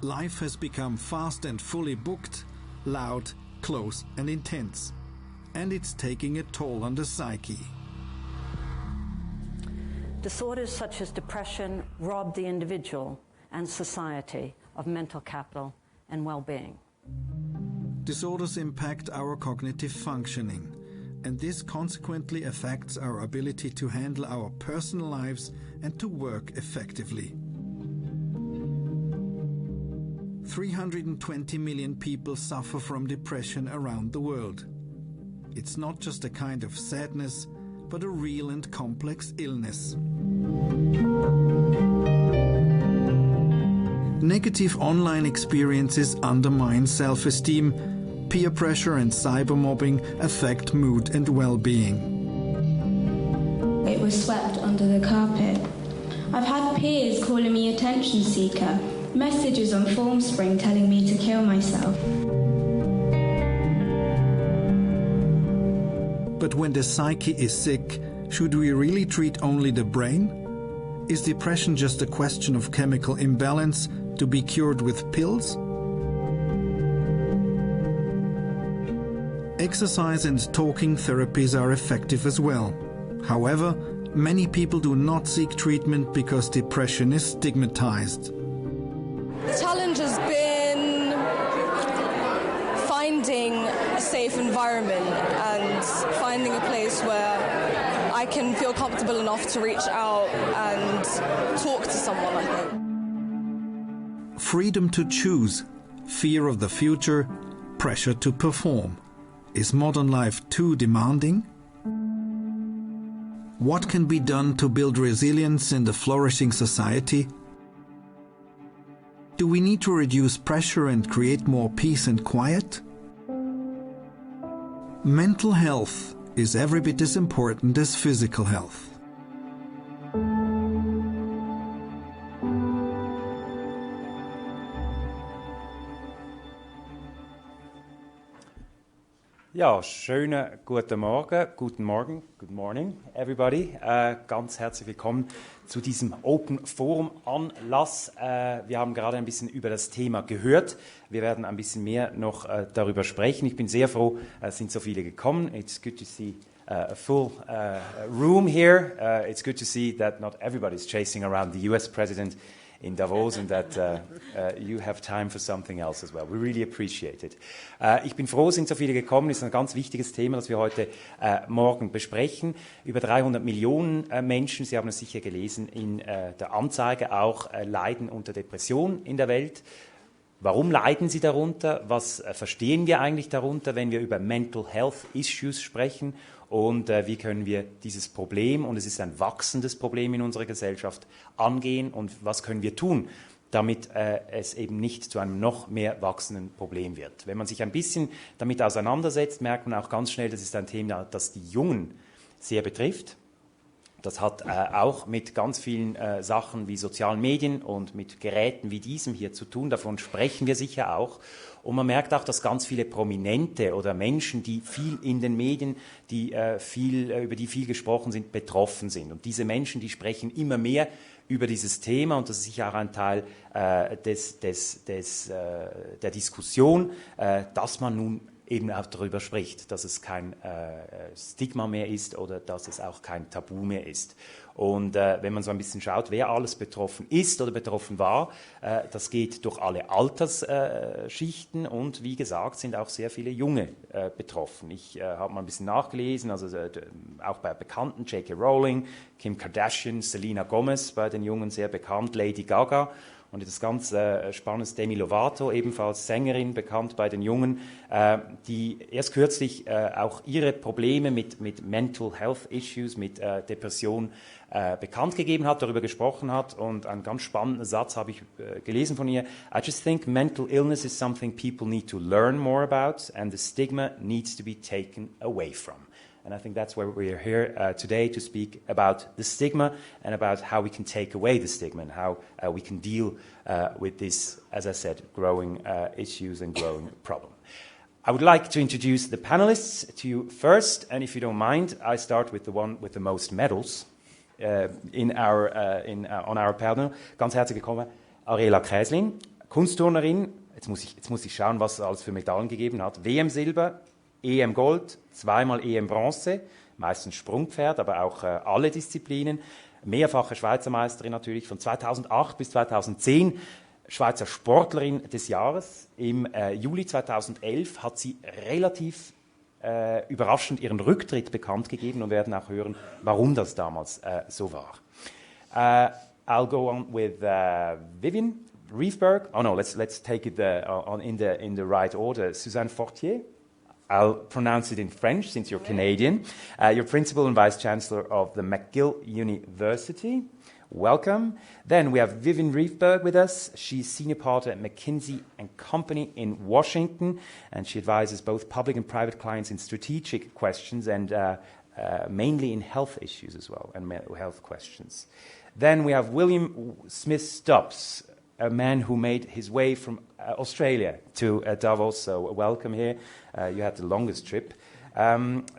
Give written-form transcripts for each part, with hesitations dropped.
Life has become fast and fully booked, loud, close and intense. And it's taking a toll on the psyche. Disorders such as depression rob the individual and society of mental capital and well-being. Disorders impact our cognitive functioning, and this consequently affects our ability to handle our personal lives and to work effectively. 320 million people suffer from depression around the world. It's not just a kind of sadness, but a real and complex illness. Negative online experiences undermine self-esteem. Peer pressure and cybermobbing affect mood and well-being. It was swept under the carpet. I've had peers calling me attention seeker, messages on Formspring telling me to kill myself. But when the psyche is sick, should we really treat only the brain? Is depression just a question of chemical imbalance to be cured with pills? Exercise and talking therapies are effective as well. However, many people do not seek treatment because depression is stigmatized. The challenge has been finding a safe environment and finding a place where I can feel comfortable enough to reach out and talk to someone, I think. Freedom to choose, fear of the future, pressure to perform. Is modern life too demanding? What can be done to build resilience in the flourishing society? Do we need to reduce pressure and create more peace and quiet? Mental health is every bit as important as physical health. Ja, schönen guten Morgen, good morning everybody. Ganz herzlich willkommen zu diesem Open Forum Anlass. Wir haben gerade ein bisschen über das Thema gehört. Wir werden ein bisschen mehr noch darüber sprechen. Ich bin sehr froh, es sind so viele gekommen. It's good to see a full room here. It's good to see that not everybody is chasing around the US president in Davos and that you have time for something else as well. We really appreciate it. Ich bin froh, sind so viele gekommen. Das ist ein ganz wichtiges Thema, das wir heute morgen besprechen. Über 300 Millionen Menschen, Sie haben es sicher gelesen in der Anzeige auch, leiden unter Depression in der Welt. Warum leiden sie darunter? Was verstehen wir eigentlich darunter, wenn wir über Mental Health Issues sprechen? Und wie können wir dieses Problem, und es ist ein wachsendes Problem in unserer Gesellschaft, angehen und was können wir tun, damit es eben nicht zu einem noch mehr wachsenden Problem wird. Wenn man sich ein bisschen damit auseinandersetzt, merkt man auch ganz schnell, das ist ein Thema, das die Jungen sehr betrifft. Das hat auch mit ganz vielen Sachen wie sozialen Medien und mit Geräten wie diesem hier zu tun. Davon sprechen wir sicher auch. Und man merkt auch, dass ganz viele Prominente oder Menschen, die viel in den Medien, über die viel gesprochen sind, betroffen sind. Und diese Menschen, die sprechen immer mehr über dieses Thema und das ist sicher auch ein Teil der Diskussion, dass man nun eben auch darüber spricht, dass es kein Stigma mehr ist oder dass es auch kein Tabu mehr ist. Und wenn man so ein bisschen schaut, wer alles betroffen ist oder betroffen war, das geht durch alle Altersschichten und wie gesagt sind auch sehr viele Junge betroffen. Ich habe mal ein bisschen nachgelesen, also auch bei Bekannten, J.K. Rowling, Kim Kardashian, Selena Gomez, bei den Jungen sehr bekannt, Lady Gaga. Und das ganz spannende Demi Lovato, ebenfalls Sängerin, bekannt bei den Jungen, die erst kürzlich auch ihre Probleme mit Mental Health Issues, mit Depression bekannt gegeben hat, darüber gesprochen hat. Und einen ganz spannenden Satz habe ich gelesen von ihr. I just think mental illness is something people need to learn more about and the stigma needs to be taken away from. And I think that's why we're here today to speak about the stigma and about how we can take away the stigma and how we can deal with this, as I said, growing issues and growing problem. I would like to introduce the panelists to you first, and if you don't mind, I start with the one with the most medals on our panel. Ganz herzlich willkommen, Ariella Käslin. Kunstturnerin, jetzt muss ich schauen, was es alles für Medaillen gegeben hat. WM-Silber, EM-Gold, zweimal EM-Bronze, meistens Sprungpferd, aber auch alle Disziplinen. Mehrfache Schweizer Meisterin natürlich, von 2008 bis 2010 Schweizer Sportlerin des Jahres. Im Juli 2011 hat sie relativ überraschend ihren Rücktritt bekannt gegeben und werden auch hören, warum das damals so war. I'll go on with Vivian, Riefberg. Oh no, let's take it in the right order. Suzanne Fortier. I'll pronounce it in French since you're Canadian. You're Principal and Vice-Chancellor of the McGill University. Welcome. Then we have Vivian Riefberg with us. She's Senior Partner at McKinsey and Company in Washington, and she advises both public and private clients in strategic questions and mainly in health issues as well, and mental health questions. Then we have William Smith Stubbs, a man who made his way from Australia to Davos, so welcome here. You had the longest trip.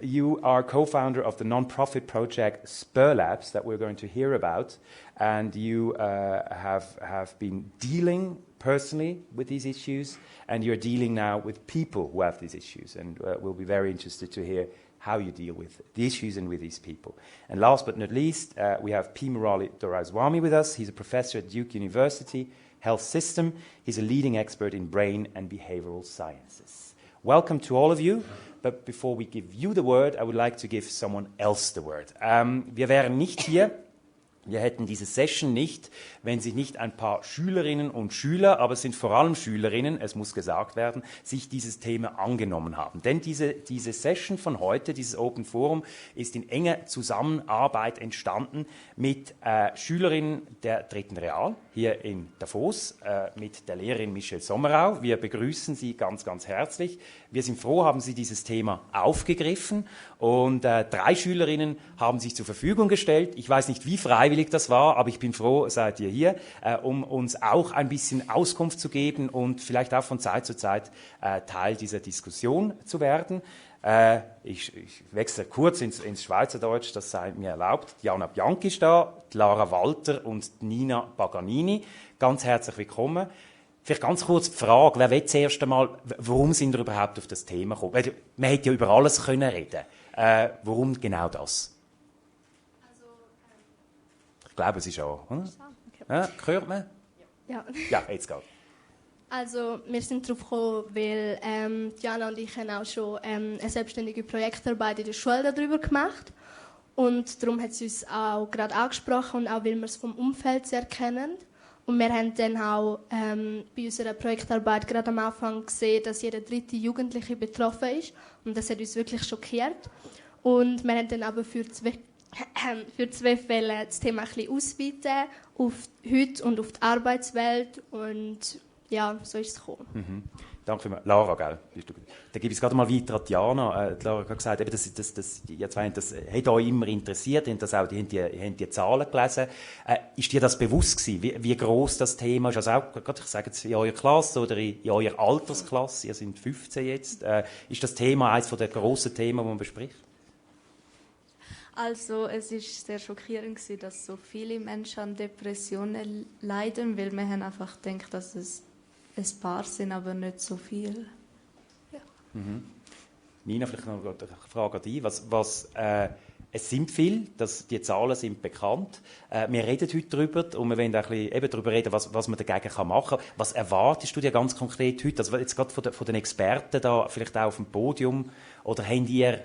You are co-founder of the non-profit project Spur Labs that we're going to hear about, and you have been dealing personally with these issues, and you're dealing now with people who have these issues, and we'll be very interested to hear how you deal with the issues and with these people. And last but not least, we have P. Murali Doraiswamy with us. He's a professor at Duke University Health System. He's a leading expert in brain and behavioral sciences. Welcome to all of you. But before we give you the word, I would like to give someone else the word. Wir wären nicht hier, wir hätten diese Session nicht, wenn sich nicht ein paar Schülerinnen und Schüler, aber es sind vor allem Schülerinnen, es muss gesagt werden, sich dieses Thema angenommen haben. Denn diese Session von heute, dieses Open Forum, ist in enger Zusammenarbeit entstanden mit Schülerinnen der 3. Real hier in Davos, mit der Lehrerin Michelle Sommerau. Wir begrüßen Sie ganz, ganz herzlich. Wir sind froh, haben Sie dieses Thema aufgegriffen, und 3 Schülerinnen haben sich zur Verfügung gestellt. Ich weiß nicht, wie freiwillig das war, aber ich bin froh, seid ihr hier, um uns auch ein bisschen Auskunft zu geben und vielleicht auch von Zeit zu Zeit Teil dieser Diskussion zu werden. Ich wechsle kurz ins Schweizerdeutsch, das sei mir erlaubt. Diana Bianchi ist da, Lara Walter und Nina Paganini. Ganz herzlich willkommen. Vielleicht ganz kurz die Frage, wer will zuerst einmal, warum sind wir überhaupt auf das Thema gekommen? Weil man hätte ja über alles können reden. Warum genau das? Ich glaube, es ist auch. Hm? Okay. Ja, hört man? Ja. Ja, jetzt geht. Also, wir sind darauf gekommen, weil Diana und ich haben auch schon eine selbstständige Projektarbeit in der Schule darüber gemacht. Und darum hat sie uns auch gerade angesprochen, und auch weil wir es vom Umfeld sehr kennen. Und wir haben dann auch bei unserer Projektarbeit gerade am Anfang gesehen, dass jeder 3. Jugendliche betroffen ist. Und das hat uns wirklich schockiert. Und wir haben dann aber für 2 Fälle das Thema ein bisschen ausweiten auf heute und auf die Arbeitswelt. Und ja, so ist es gekommen. Mhm. Danke vielmals. Lara, gell? Dann gebe ich es gerade mal weiter an Diana. Lara hat gesagt, eben das hat euch immer interessiert, ihr habt die Zahlen gelesen. Ist dir das bewusst gewesen, wie gross das Thema ist? Also auch, ich sage jetzt, in eurer Klasse oder in eurer Altersklasse, ihr seid 15 jetzt, ist das Thema eines der grossen Themen, die man bespricht? Also es war sehr schockierend, dass so viele Menschen an Depressionen leiden, weil wir haben einfach gedacht, dass es ein paar sind, aber nicht so viel. Ja. Mhm. Nina, vielleicht noch eine Frage an dich. Es sind viele, die Zahlen sind bekannt. Wir reden heute darüber und wir wollen auch ein bisschen darüber reden, was man dagegen machen kann. Was erwartest du dir ganz konkret heute? Also jetzt gerade von den Experten da, vielleicht auch auf dem Podium, oder habt ihr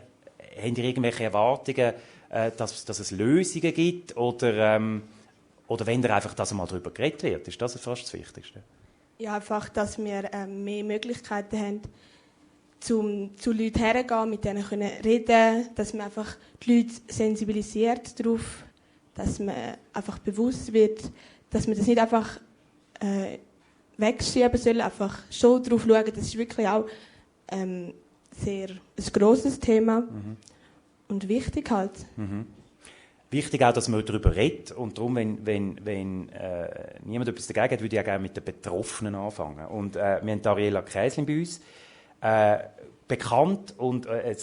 irgendwelche Erwartungen, dass es Lösungen gibt, oder wenn ihr einfach, dass einmal darüber geredet wird? Ist das fast das Wichtigste? Ja, einfach, dass wir mehr Möglichkeiten haben, zu Leuten herzugehen, mit denen können reden, dass man einfach die Leute sensibilisiert darauf, dass man einfach bewusst wird, dass man das nicht einfach wegschieben soll, einfach schon darauf schauen. Das ist wirklich auch sehr ein grosses Thema und wichtig halt. Mhm. Wichtig auch, dass man darüber redet, und darum, wenn niemand etwas dagegen hat, würde ich auch gerne mit den Betroffenen anfangen. Und wir haben Ariella Käslin bei uns, bekannt und ein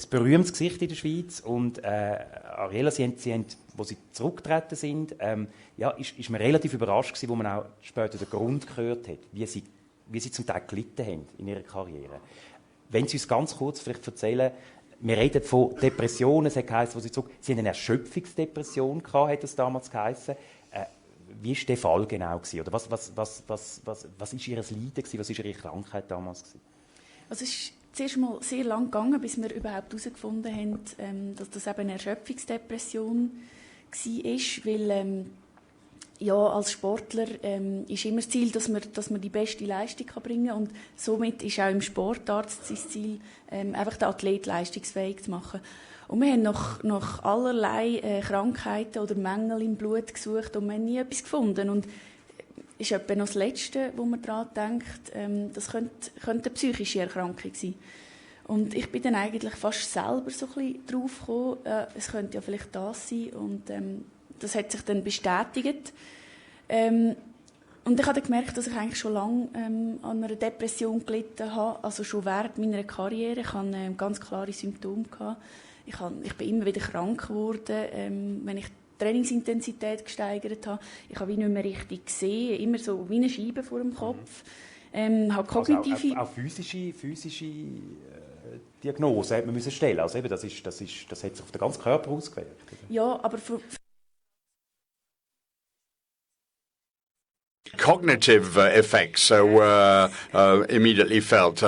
berühmtes Gesicht in der Schweiz. Und Ariella, Sie haben sie zurückgetreten sind, ist man relativ überrascht gewesen, wo man auch später den Grund gehört hat, wie sie zum Teil gelitten haben in ihrer Karriere. Wenn Sie uns ganz kurz vielleicht erzählen, wir reden von Depressionen, es hat geheißen, sie haben eine Erschöpfungsdepression gehabt, hat es damals geheißen. Wie war der Fall genau gewesen? Oder was ist Ihr Leiden gewesen? Was war Ihre Krankheit damals gewesen? Also es ist zuerst mal sehr lang gegangen, bis wir überhaupt herausgefunden haben, dass das eben eine Erschöpfungsdepression war, weil als Sportler ist immer das Ziel, dass man die beste Leistung bringen kann und somit ist auch im Sportarzt sein Ziel, einfach den Athlet leistungsfähig zu machen. Und wir haben nach allerlei Krankheiten oder Mängeln im Blut gesucht und wir haben nie etwas gefunden. Und ist etwa noch das Letzte, wo man daran denkt, das könnte eine psychische Erkrankung sein. Und ich bin dann eigentlich fast selber so ein bisschen drauf gekommen, es könnte ja vielleicht das sein. Und das hat sich dann bestätigt. Und ich habe dann gemerkt, dass ich eigentlich schon lange an einer Depression gelitten habe, also schon während meiner Karriere. Ich hatte ganz klare Symptome gehabt. Ich bin immer wieder krank geworden, wenn ich die Trainingsintensität gesteigert habe. Ich habe wie nicht mehr richtig gesehen, immer so wie eine Scheibe vor dem Kopf. Habe kognitive... Also auch physische Diagnose hat man müssen stellen. Also eben, das hat sich auf den ganzen Körper ausgewirkt. Ja, aber cognitive effects were immediately felt.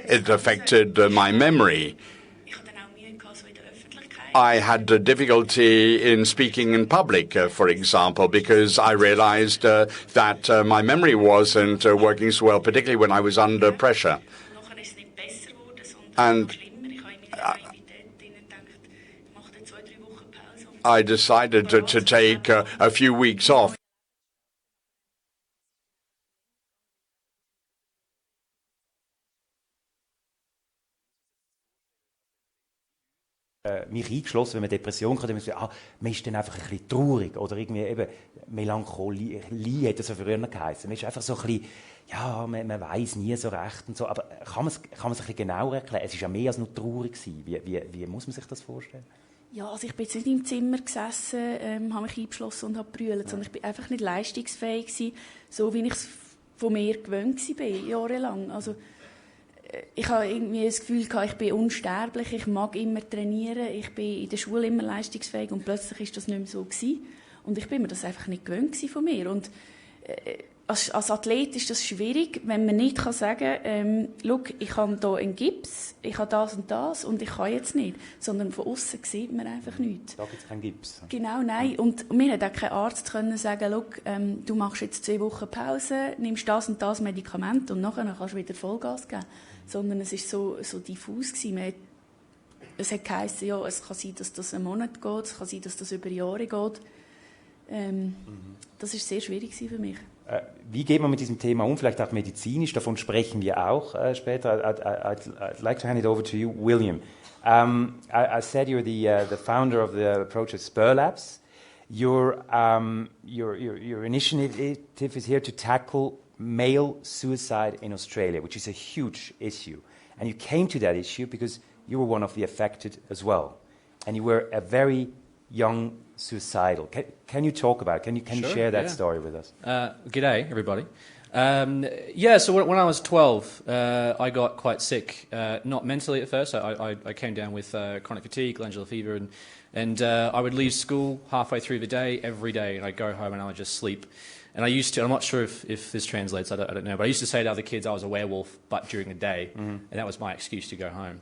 It affected my memory. I had difficulty in speaking in public, for example, because I realized that my memory wasn't working so well, particularly when I was under pressure. And I decided to take a few weeks off. Mich eingeschlossen, wenn man Depression hat, man ist dann einfach ein bisschen traurig oder irgendwie eben Melancholie hat das ja früher geheißen. Man ist einfach so ein bisschen, man weiss nie so recht und so, aber kann man es ein bisschen genauer erklären? Es war ja mehr als nur traurig gewesen. Wie muss man sich das vorstellen? Ja, also ich bin jetzt nicht im Zimmer gesessen, habe mich eingeschlossen und habe gebrüllt, sondern ich bin einfach nicht leistungsfähig gewesen, so wie ich es von mir gewöhnt war, jahrelang. Also ich habe irgendwie das Gefühl gehabt, ich bin unsterblich, ich mag immer trainieren, ich bin in der Schule immer leistungsfähig und plötzlich ist das nicht mehr so gewesen. Und ich bin mir das einfach nicht gewöhnt von mir. Und als Athlet ist das schwierig, wenn man nicht sagen kann, schau, ich habe hier einen Gips, ich habe das und ich kann jetzt nicht. Sondern von außen sieht man einfach nichts. Da gibt es keinen Gips. Genau, nein. Und mir hat auch kein Arzt können sagen, schau, du machst jetzt 2 Wochen Pause, nimmst das und das Medikament und nachher kannst du wieder Vollgas geben. Sondern es war so diffus gewesen. Es hat geheißen, ja, es kann sein, dass das einen Monat geht, es kann sein, dass das über Jahre geht. Das war sehr schwierig für mich. Wie geht man mit diesem Thema um? Vielleicht auch medizinisch, davon sprechen wir auch später. I'd like to hand it over to you, William. I said you're the founder of the project Spur Labs. Your initiative is here to tackle male suicide in Australia, which is a huge issue. And you came to that issue because you were one of the affected as well. And you were a very young suicidal. Can you talk about it? Can you share that story with us? G'day, everybody. So when I was 12, I got quite sick. Not mentally at first. I came down with chronic fatigue, glandular fever, and I would leave school halfway through the day every day, and I'd go home and I would just sleep. And I used to, I'm not sure if this translates, I don't know, but I used to say to other kids I was a werewolf, but during the day, and that was my excuse to go home.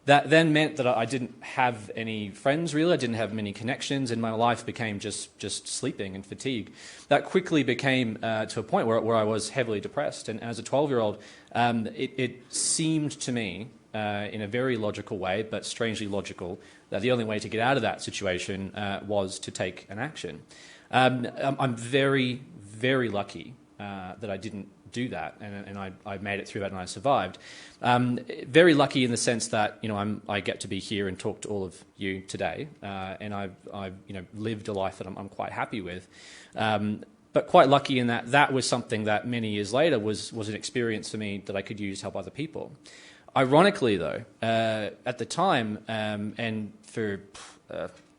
That then meant that I didn't have any friends, really. I didn't have many connections, and my life became just sleeping and fatigue. That quickly became to a point where I was heavily depressed. And as a 12-year-old, it seemed to me, in a very logical way, but strangely logical, that the only way to get out of that situation was to take an action. I'm very, very lucky that I didn't do that, and I made it through that and I survived. Very lucky in the sense that I get to be here and talk to all of you today, and I've lived a life that I'm quite happy with. But quite lucky in that was something that many years later was an experience for me that I could use to help other people. Ironically, though, at the time and for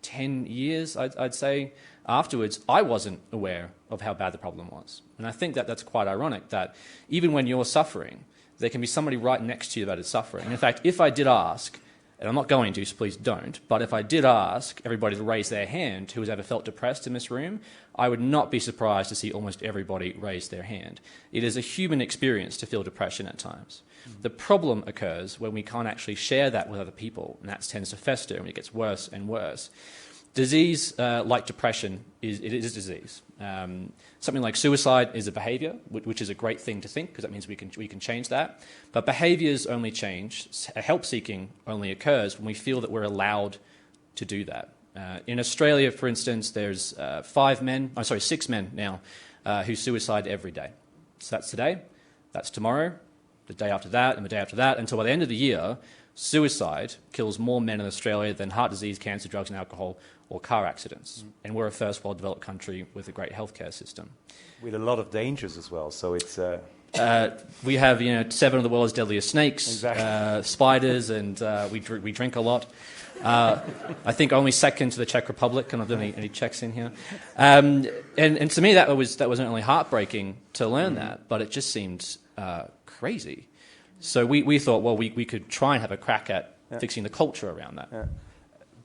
10 years, I'd say, afterwards, I wasn't aware of how bad the problem was. And I think that that's quite ironic, that even when you're suffering, there can be somebody right next to you that is suffering. In fact, if I did ask, and I'm not going to, so please don't, but if I did ask everybody to raise their hand who has ever felt depressed in this room, I would not be surprised to see almost everybody raise their hand. It is a human experience to feel depression at times. The problem occurs when we can't actually share that with other people, and that tends to fester and it gets worse and worse. Disease, like depression, is disease. Something like suicide is a behaviour, which is a great thing to think, because that means we can change that. But behaviours only change. Help seeking only occurs when we feel that we're allowed to do that. In Australia, for instance, there's 6 men now who suicide every day. So that's today, that's tomorrow, the day after that, and the day after that, until by the end of the year, suicide kills more men in Australia than heart disease, cancer, drugs and alcohol, or car accidents. And we're a first world developed country with a great healthcare system. With a lot of dangers as well, so it's... we have 7 of the world's deadliest snakes, exactly. Spiders, and we drink a lot. I think only second to the Czech Republic. Can I do any checks in here? And to me that was not only heartbreaking to learn that, but it just seemed crazy. So we thought, well, we could try and have a crack at fixing the culture around that. Yeah.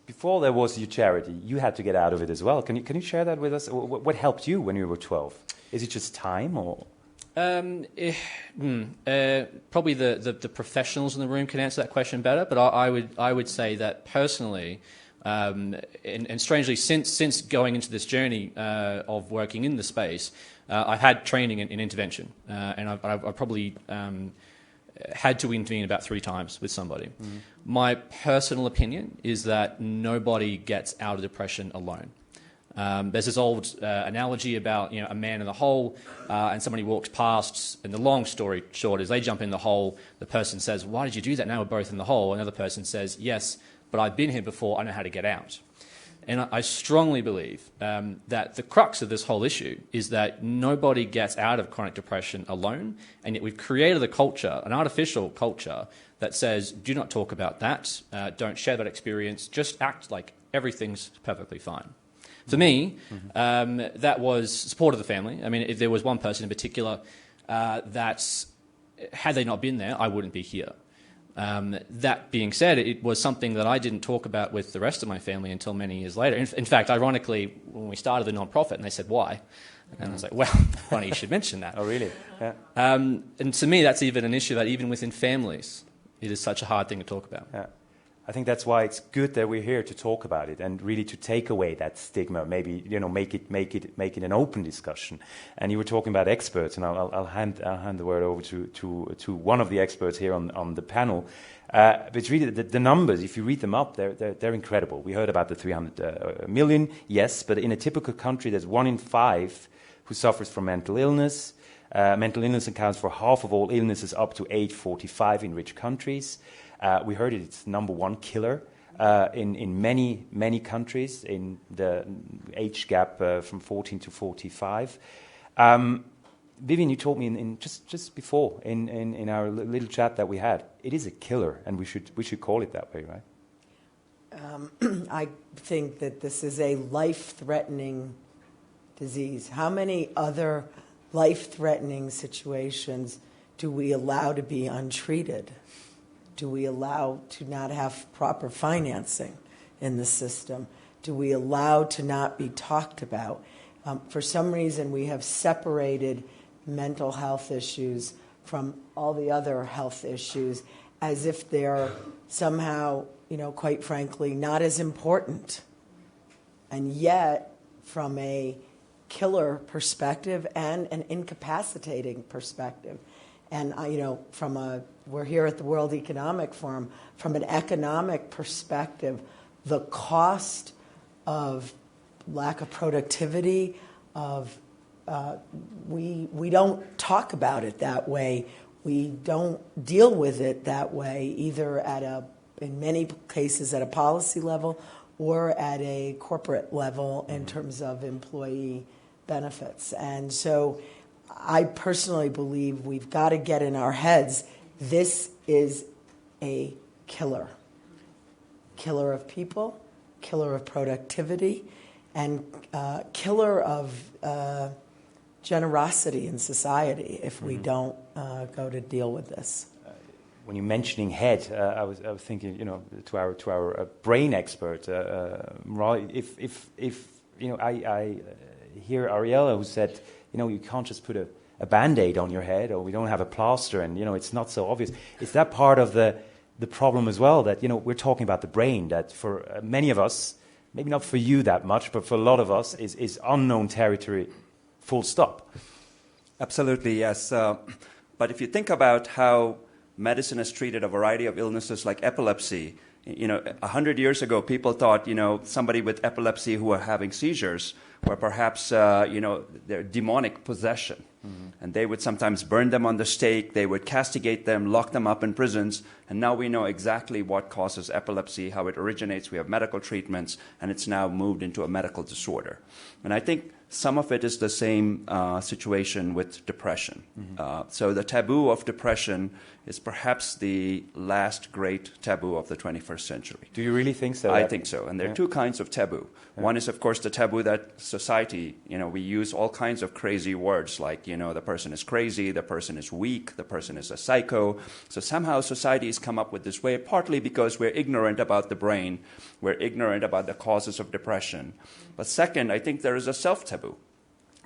Before there was your charity, you had to get out of it as well. Can you share that with us? What helped you when you were 12? Is it just time, or? Probably the professionals in the room can answer that question better. But I would say that personally, and strangely, since going into this journey of working in the space, I've had training in intervention, and I've probably had to intervene about 3 times with somebody. Mm-hmm. My personal opinion is that nobody gets out of depression alone. There's this old analogy about a man in the hole and somebody walks past, and the long story short is they jump in the hole, the person says, "Why did you do that? Now we're both in the hole." Another person says, "Yes, but I've been here before, I know how to get out." And I strongly believe that the crux of this whole issue is that nobody gets out of chronic depression alone, and yet we've created a culture, an artificial culture, that says, do not talk about that, don't share that experience, just act like everything's perfectly fine. For me, that was support of the family. I mean, if there was one person in particular that, had they not been there, I wouldn't be here. That being said, it was something that I didn't talk about with the rest of my family until many years later. In fact, ironically, when we started the non-profit, and they said, "Why?" And I was like, well, funny you should mention that. Oh, really? Yeah. And to me, that's even an issue that even within families, it is such a hard thing to talk about. Yeah. I think that's why it's good that we're here to talk about it and really to take away that stigma. Maybe make it an open discussion. And you were talking about experts, and I'll hand the word over to one of the experts here on the panel. But it's really the numbers. If you read them up, they're incredible. We heard about the 300 million, yes, but in a typical country, there's 1 in 5 who suffers from mental illness. Mental illness accounts for half of all illnesses up to age 45 in rich countries. We heard it's number 1 killer in many countries in the age gap from 14 to 45. Vivian, you told me in just before in our little chat that we had, it is a killer, and we should call it that way, right? I think that this is a life-threatening disease. How many other life-threatening situations do we allow to be untreated? Do we allow to not have proper financing in the system? Do we allow to not be talked about? For some reason, we have separated mental health issues from all the other health issues as if they're somehow, quite frankly, not as important. And yet, from a killer perspective and an incapacitating perspective, and we're here at the World Economic Forum, from an economic perspective, the cost of lack of productivity, we don't talk about it that way. We don't deal with it that way, either in many cases at a policy level or at a corporate level in terms of employee benefits. And so I personally believe we've got to get in our heads, this is a killer of people, killer of productivity, and killer of generosity in society if we don't go to deal with this. When you're mentioning head, I was thinking, to our brain expert, Murali, if I hear Ariella who said, you can't just put a Band-Aid on your head, or we don't have a plaster, and it's not so obvious. Is that part of the problem as well? That we're talking about the brain, that for many of us, maybe not for you that much, but for a lot of us, is unknown territory. Full stop. Absolutely, yes. But if you think about how medicine has treated a variety of illnesses like epilepsy, 100 years ago, people thought, somebody with epilepsy who were having seizures were perhaps, their demonic possession. Mm-hmm. And they would sometimes burn them on the stake, they would castigate them, lock them up in prisons, and now we know exactly what causes epilepsy, how it originates. We have medical treatments, and it's now moved into a medical disorder. And I think some of it is the same situation with depression. Mm-hmm. So the taboo of depression is perhaps the last great taboo of the 21st century. Do you really think so? I think so. And there are two kinds of taboo. Yeah. One is, of course, the taboo that society, we use all kinds of crazy words like, the person is crazy, the person is weak, the person is a psycho. So somehow society has come up with this way, partly because we're ignorant about the brain, we're ignorant about the causes of depression. But second, I think there is a self-taboo.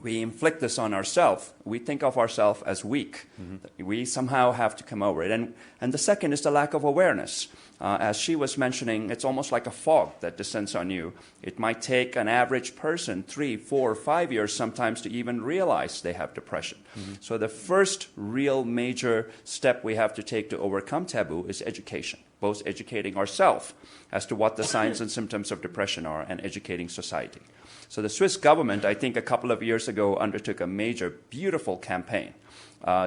We inflict this on ourselves. We think of ourselves as weak. Mm-hmm. We somehow have to come over it. And the second is the lack of awareness. As she was mentioning, it's almost like a fog that descends on you. It might take an average person 3, 4, 5 years sometimes to even realize they have depression. Mm-hmm. So the first real major step we have to take to overcome taboo is education, both educating ourselves as to what the signs and symptoms of depression are and educating society. So the Swiss government, I think a couple of years ago, undertook a major, beautiful campaign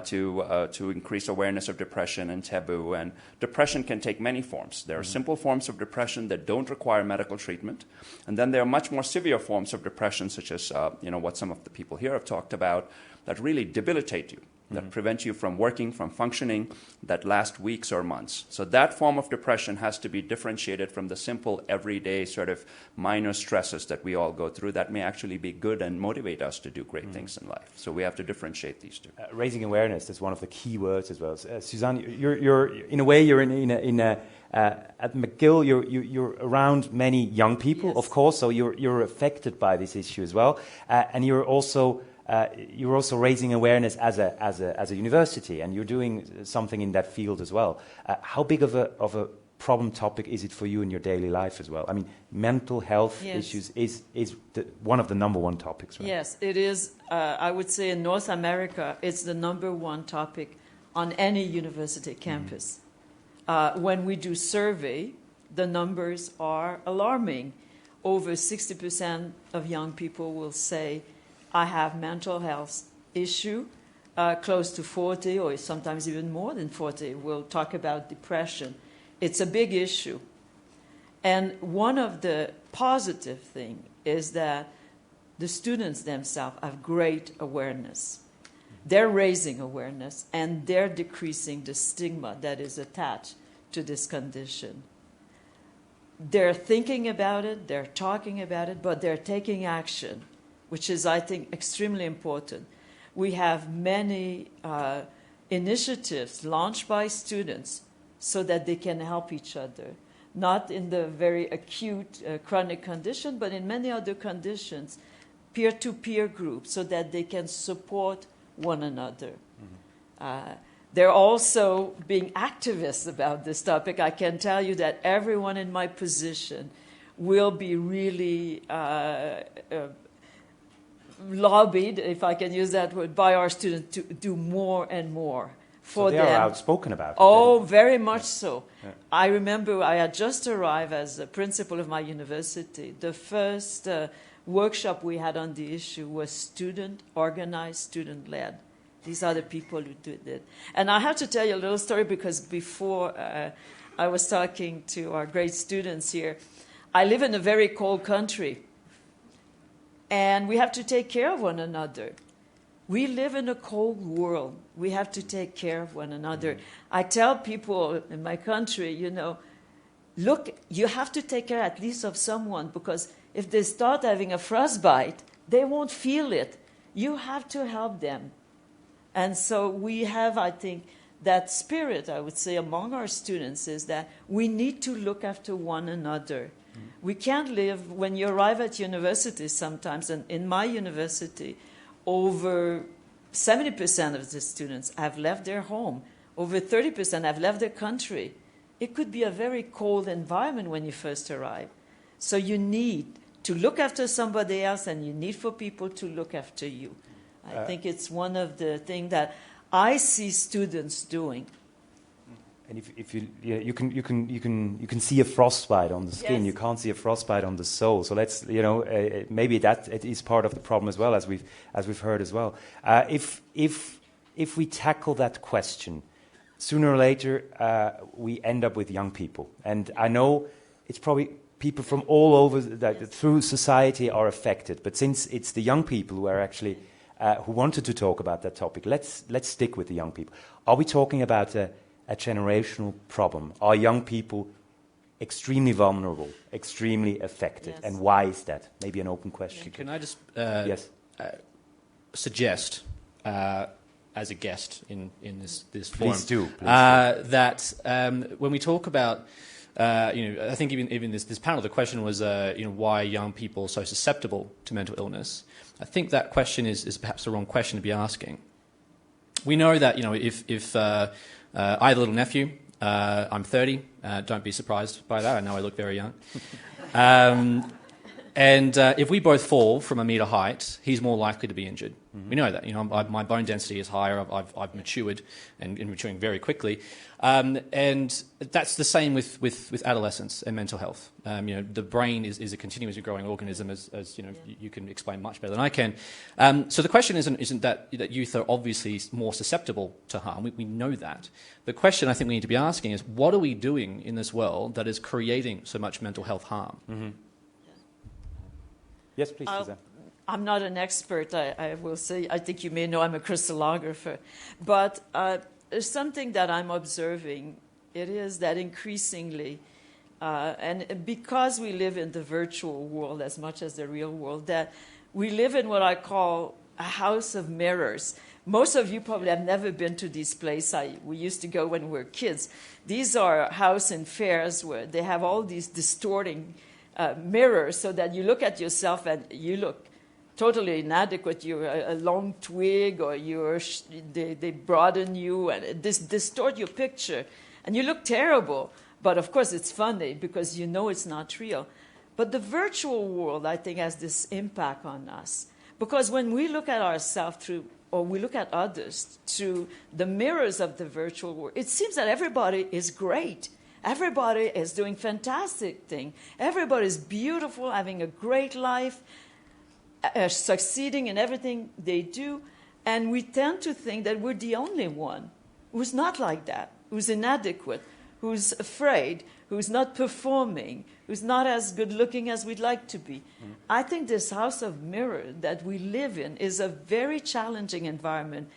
to increase awareness of depression and taboo. And depression can take many forms. There are simple forms of depression that don't require medical treatment. And then there are much more severe forms of depression, such as what some of the people here have talked about, that really debilitate you, that prevent you from working, from functioning, that last weeks or months. So that form of depression has to be differentiated from the simple, everyday sort of minor stresses that we all go through that may actually be good and motivate us to do great things in life. So we have to differentiate these two. Raising awareness is one of the key words as well. Suzanne, you're in a way, you're at McGill, you're around many young people, yes, of course, so you're affected by this issue as well. And you're also raising awareness as a university, and you're doing something in that field as well. How big of a problem topic is it for you in your daily life as well? I mean, mental health issues is one of the number one topics, right? Yes, it is. I would say in North America, it's the number one topic on any university campus. When we do survey, the numbers are alarming. Over 60% of young people will say, I have mental health issue. Close to 40, or sometimes even more than 40, will talk about depression. It's a big issue. And one of the positive things is that the students themselves have great awareness. They're raising awareness, and they're decreasing the stigma that is attached to this condition. They're thinking about it, they're talking about it, but they're taking action, which is, I think, extremely important. We have many initiatives launched by students so that they can help each other, not in the very acute chronic condition, but in many other conditions, peer-to-peer groups, so that they can support one another. Mm-hmm. They're also being activists about this topic. I can tell you that everyone in my position will be really lobbied, if I can use that word, by our students to do more and more for them. So they are outspoken about it. Oh, very much so. Yeah. I remember I had just arrived as the principal of my university. The first workshop we had on the issue was student-organized, student-led. These are the people who did it. And I have to tell you a little story, because before I was talking to our great students here, I live in a very cold country. And we have to take care of one another. We live in a cold world. We have to take care of one another. I tell people in my country, look, you have to take care at least of someone, because if they start having a frostbite, they won't feel it. You have to help them. And so we have, I think, that spirit, I would say, among our students is that we need to look after one another. We can't live, when you arrive at university sometimes, and in my university, over 70% of the students have left their home. Over 30% have left their country. It could be a very cold environment when you first arrive. So you need to look after somebody else, and you need for people to look after you. I think it's one of the things that I see students doing. And if you can see a frostbite on the skin. Yes. You can't see a frostbite on the soul. So let's maybe that it is part of the problem as well, as we've heard as well. If we tackle that question, sooner or later we end up with young people, and I know it's probably people from all over through society are affected. But since it's the young people who are actually who wanted to talk about that topic, let's stick with the young people. Are we talking about a generational problem? Are young people extremely vulnerable, extremely affected? Yes. And why is that? Maybe an open question. Can I just yes. Suggest, as a guest in this forum, please do. That when we talk about, I think even this panel, the question was, why are young people so susceptible to mental illness? I think that question is perhaps the wrong question to be asking. We know that, if I have a little nephew, I'm 30, don't be surprised by that, I know I look very young. And if we both fall from 1 metre height, he's more likely to be injured. Mm-hmm. We know that. My bone density is higher. I've matured and maturing very quickly. And that's the same with adolescence and mental health. The brain is a continuously growing organism, as you can explain much better than I can. So the question isn't that youth are obviously more susceptible to harm. We know that. The question I think we need to be asking is, what are we doing in this world that is creating so much mental health harm? Mm-hmm. Yes, please, Suzanne. I'm not an expert, I will say. I think you may know I'm a crystallographer. But there's something that I'm observing. It is that increasingly, and because we live in the virtual world as much as the real world, that we live in what I call a house of mirrors. Most of you probably have never been to these places. We used to go when we were kids. These are house and fairs where they have all these distorting mirrors, so that you look at yourself and you look totally inadequate. You're a long twig, or they broaden you and distort your picture, and you look terrible. But of course it's funny because you know it's not real. But the virtual world, I think, has this impact on us, because when we look at ourselves or we look at others through the mirrors of the virtual world, it seems that everybody is great. Everybody is doing fantastic things. Everybody is beautiful, having a great life, succeeding in everything they do. And we tend to think that we're the only one who's not like that, who's inadequate, who's afraid, who's not performing, who's not as good looking as we'd like to be. Mm-hmm. I think this house of mirror that we live in is a very challenging environment.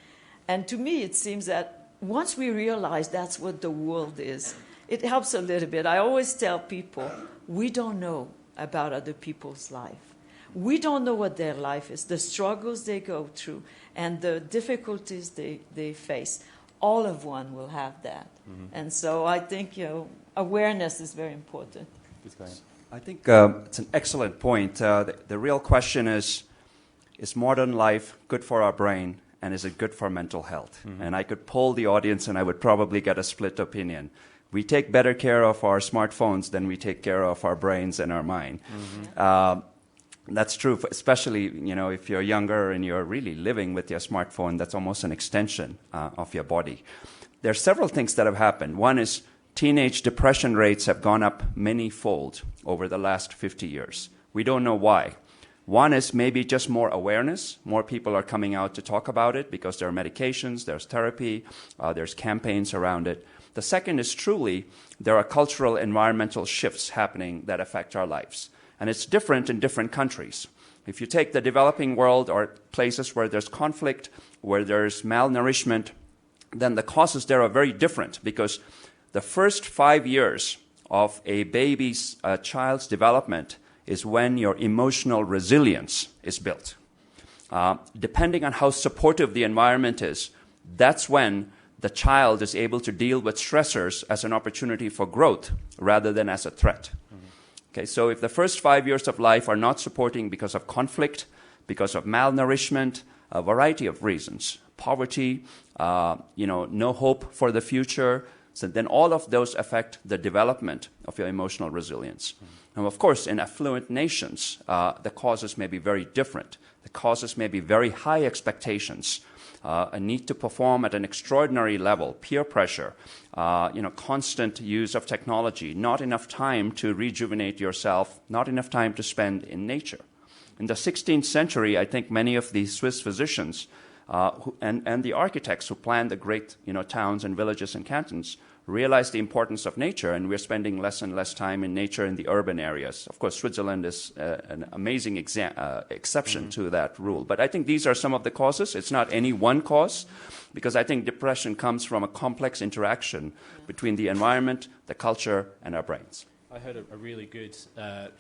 And to me, it seems that once we realize that's what the world is, it helps a little bit. I always tell people, we don't know about other people's life. We don't know what their life is, the struggles they go through, and the difficulties they face. All of one will have that. Mm-hmm. And so I think awareness is very important. I think it's an excellent point. The real question is modern life good for our brain, and is it good for mental health? Mm-hmm. And I could poll the audience, and I would probably get a split opinion. We take better care of our smartphones than we take care of our brains and our mind. Mm-hmm. That's true, especially if you're younger and you're really living with your smartphone. That's almost an extension of your body. There are several things that have happened. One is teenage depression rates have gone up many-fold over the last 50 years. We don't know why. One is maybe just more awareness. More people are coming out to talk about it because there are medications, there's therapy, there's campaigns around it. The second is truly there are cultural environmental shifts happening that affect our lives. And it's different in different countries. If you take the developing world or places where there's conflict, where there's malnourishment, then the causes there are very different, because the first 5 years of a child's development is when your emotional resilience is built. Depending on how supportive the environment is, that's when the child is able to deal with stressors as an opportunity for growth rather than as a threat. Okay, so if the first 5 years of life are not supporting because of conflict, because of malnourishment, a variety of reasons, poverty, no hope for the future, so then all of those affect the development of your emotional resilience. Now, of course, in affluent nations, the causes may be very different. The causes may be very high expectations, a need to perform at an extraordinary level, peer pressure, constant use of technology, not enough time to rejuvenate yourself, not enough time to spend in nature. In the 16th century, I think many of the Swiss physicians and the architects who planned the great towns and villages and cantons realized the importance of nature, and we're spending less and less time in nature in the urban areas. Of course, Switzerland is an amazing exception to that rule. But I think these are some of the causes. It's not any one cause, because I think depression comes from a complex interaction between the environment, the culture, and our brains. I heard a really good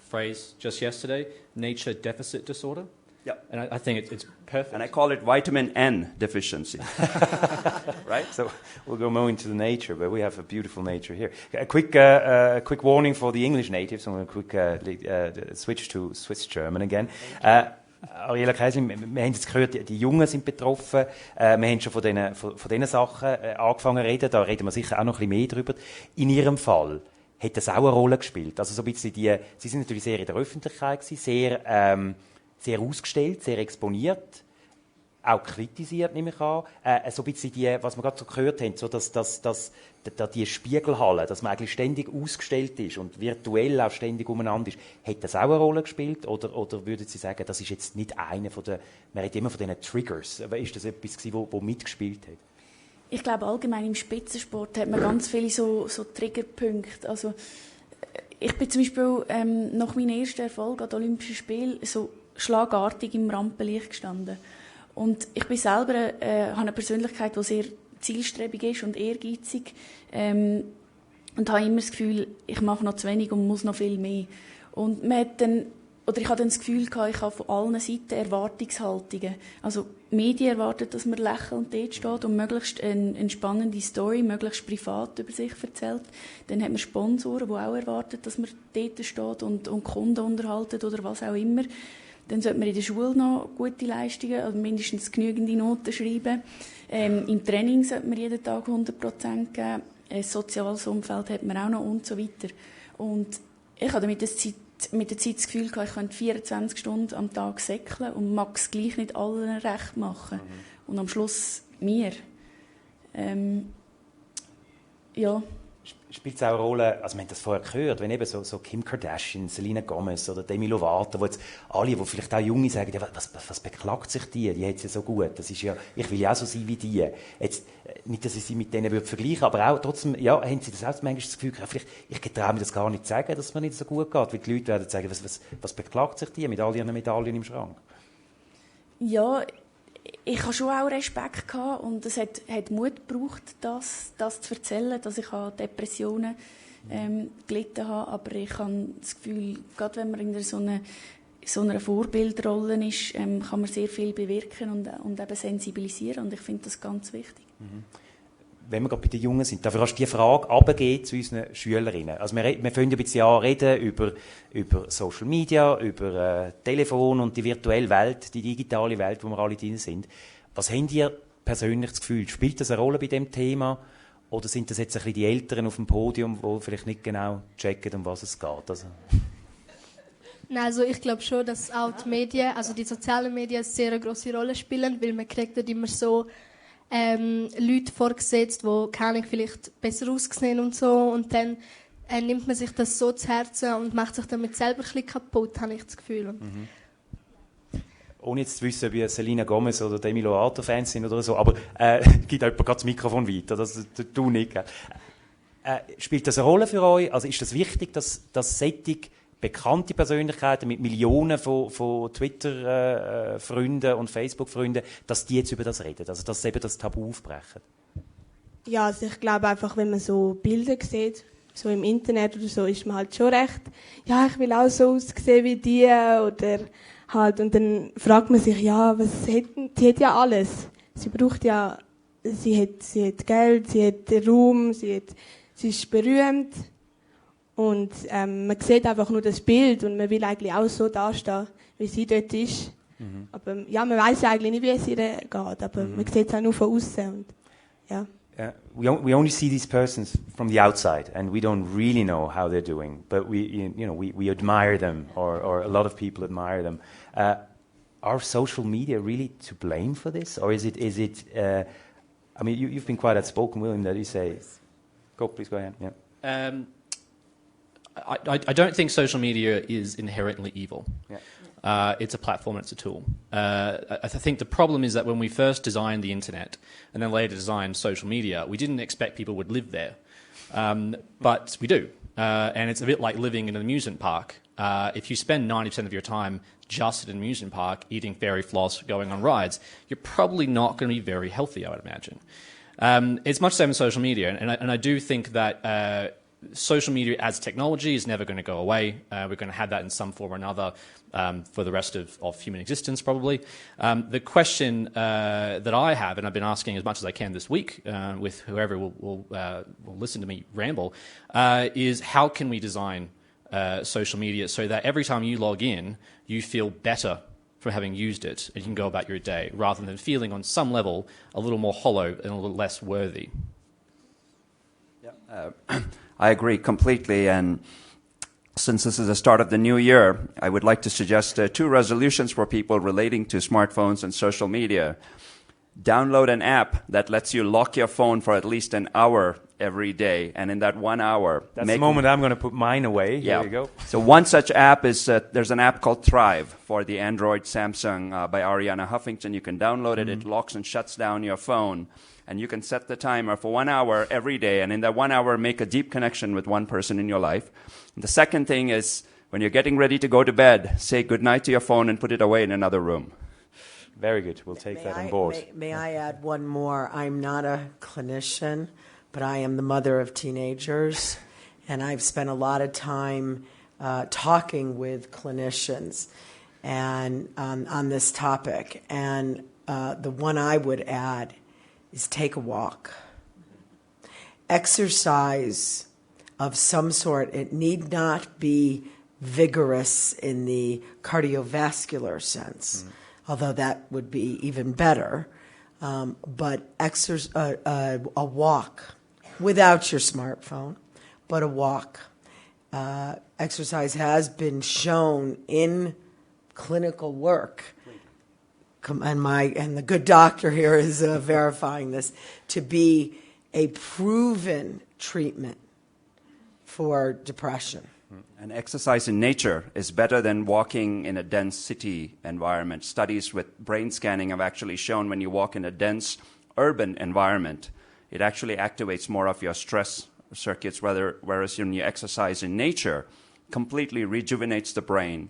phrase just yesterday, nature deficit disorder. Yep. And I think it's perfect. And I call it vitamin N deficiency. Right? So we'll go more into the nature, but we have a beautiful nature here. A quick warning for the English natives. I'm going to quick switch to Swiss German again. Ariella, Käslin, wir haben jetzt gehört, die Jungen sind betroffen. Wir haben schon von diesen Sachen angefangen zu reden. Da reden wir sicher auch noch ein bisschen mehr drüber. In Ihrem Fall hat das auch eine Rolle gespielt. Also so ein bisschen Sie sind natürlich sehr in der Öffentlichkeit gewesen, sehr ausgestellt, sehr exponiert, auch kritisiert, nehme ich an. So ein bisschen was wir gerade so gehört haben, so dass die Spiegelhalle, dass man eigentlich ständig ausgestellt ist und virtuell auch ständig umeinander ist, hat das auch eine Rolle gespielt? Oder würden Sie sagen, das ist jetzt nicht einer von den, man redet immer von diesen Triggers, ist das etwas gewesen, wo mitgespielt hat? Ich glaube, allgemein im Spitzensport hat man ganz viele so Triggerpunkte. Also, ich bin zum Beispiel nach meinem ersten Erfolg an den Olympischen Spielen so schlagartig im Rampenlicht gestanden. Und ich bin selber habe eine Persönlichkeit, die sehr zielstrebig ist und ehrgeizig und habe immer das Gefühl, ich mache noch zu wenig und muss noch viel mehr. Und ich hatte dann das Gefühl gehabt, ich habe von allen Seiten Erwartungshaltungen. Also die Medien erwarten, dass man lächelnd dort steht und möglichst eine spannende Story, möglichst privat über sich erzählt. Dann hat man Sponsoren, die auch erwarten, dass man dort steht und Kunden unterhalten oder was auch immer. Dann sollte man in der Schule noch gute Leistungen, also mindestens genügende Noten schreiben. Im Training sollte man jeden Tag 100% geben. Ein soziales Umfeld hat man auch noch und so weiter. Und ich hatte mit der Zeit das Gefühl, ich könnte 24 Stunden am Tag säckeln und mag es gleich nicht allen recht machen. Und am Schluss mir. Ja. Spielt es auch eine Rolle, also wir haben das vorher gehört, wenn eben so Kim Kardashian, Selena Gomez oder Demi Lovato, wo jetzt alle, die vielleicht auch Junge sagen, ja, was beklagt sich die hat es ja so gut, das ist ja, ich will ja auch so sein wie die. Jetzt, nicht, dass ich sie mit denen vergleichen würde, aber auch trotzdem, ja, haben sie das auch manchmal das Gefühl, vielleicht, ich traue mir das gar nicht zu sagen, dass es mir nicht so gut geht, weil die Leute werden sagen, was beklagt sich die mit all ihren Medaillen im Schrank? Ja, ich hatte schon auch Respekt gehabt und es hat Mut gebraucht, das zu erzählen, dass ich an Depressionen gelitten habe. Aber ich habe das Gefühl, gerade wenn man in so einer Vorbildrolle ist, kann man sehr viel bewirken und eben sensibilisieren. Und ich finde das ganz wichtig. Mhm. Wenn wir gerade bei den Jungen sind, dafür hast du die Frage runtergehen zu unseren Schülerinnen. Also wir fangen ein bisschen an reden über Social Media, über Telefon und die virtuelle Welt, die digitale Welt, wo wir alle drin sind. Was habt ihr persönlich das Gefühl? Spielt das eine Rolle bei dem Thema? Oder sind das jetzt ein bisschen die Älteren auf dem Podium, die vielleicht nicht genau checken, um was es geht? Nein, also ich glaube schon, dass auch die Medien, also die sozialen Medien, eine sehr grosse Rolle spielen, weil man kriegt dort immer so Leute vorgesetzt, die keine Ahnung, vielleicht besser aussehen und so, und dann nimmt man sich das so zu Herzen und macht sich damit selber ein bisschen kaputt, habe ich das Gefühl. Mhm. Ohne jetzt zu wissen, ob ihr Selena Gomez oder Demi Lovato Fans sind oder so, aber gibt jemand gerade das Mikrofon weiter, das du nicht. Spielt das eine Rolle für euch? Also ist das wichtig, dass solche bekannte Persönlichkeiten mit Millionen von Twitter-Freunden und Facebook-Freunden, dass die jetzt über das reden, also dass sie eben das Tabu aufbrechen? Ja, also ich glaube einfach, wenn man so Bilder sieht so im Internet oder so, ist man halt schon recht, ja, ich will auch so aussehen wie die, oder halt, und dann fragt man sich, ja, die hat ja alles. Sie braucht ja, sie hat Geld, sie hat Ruhm, sie ist berühmt. Und man sieht einfach nur das Bild und man will eigentlich auch so dastehen, wie sie dort ist. Mhm. Aber ja, man weiß eigentlich nicht, wie es ihr geht, aber man sieht es auch nur von außen. Und ja. We only see these persons from the outside, and we don't really know how they're doing. But we admire them, or a lot of people admire them. Are social media really to blame for this, or is it? I mean, you've been quite outspoken, William. That you say, please go ahead. Yeah. I don't think social media is inherently evil. Yeah. It's a platform and it's a tool. I think the problem is that when we first designed the internet and then later designed social media, we didn't expect people would live there. But we do. And it's a bit like living in an amusement park. If you spend 90% of your time just at an amusement park, eating fairy floss, going on rides, you're probably not going to be very healthy, I would imagine. It's much the same with social media. And I do think that social media as technology is never going to go away. We're going to have that in some form or another for the rest of human existence, probably. The question that I have, and I've been asking as much as I can this week with whoever will listen to me ramble, is how can we design social media so that every time you log in, you feel better from having used it and you can go about your day, rather than feeling on some level a little more hollow and a little less worthy. I agree completely, and since this is the start of the new year, I would like to suggest 2 resolutions for people relating to smartphones and social media. Download an app that lets you lock your phone for at least an hour every day, and in that 1 hour... That's the moment I'm going to put mine away. Yeah. Here you go. So one such app is, there's an app called Thrive for the Android Samsung by Ariella Huffington. You can download it. It locks and shuts down your phone. And you can set the timer for 1 hour every day, and in that 1 hour, make a deep connection with one person in your life. And the second thing is, when you're getting ready to go to bed, say goodnight to your phone and put it away in another room. Very good. We'll take that on board. May I add one more? I'm not a clinician, but I am the mother of teenagers, and I've spent a lot of time talking with clinicians and on this topic. And the one I would add is take a walk. Exercise of some sort. It need not be vigorous in the cardiovascular sense, although that would be even better. But a walk without your smartphone, but a walk. Exercise has been shown in clinical work, and the good doctor here is verifying this, to be a proven treatment for depression. And exercise in nature is better than walking in a dense city environment. Studies with brain scanning have actually shown when you walk in a dense urban environment, it actually activates more of your stress circuits, whereas when you exercise in nature, completely rejuvenates the brain.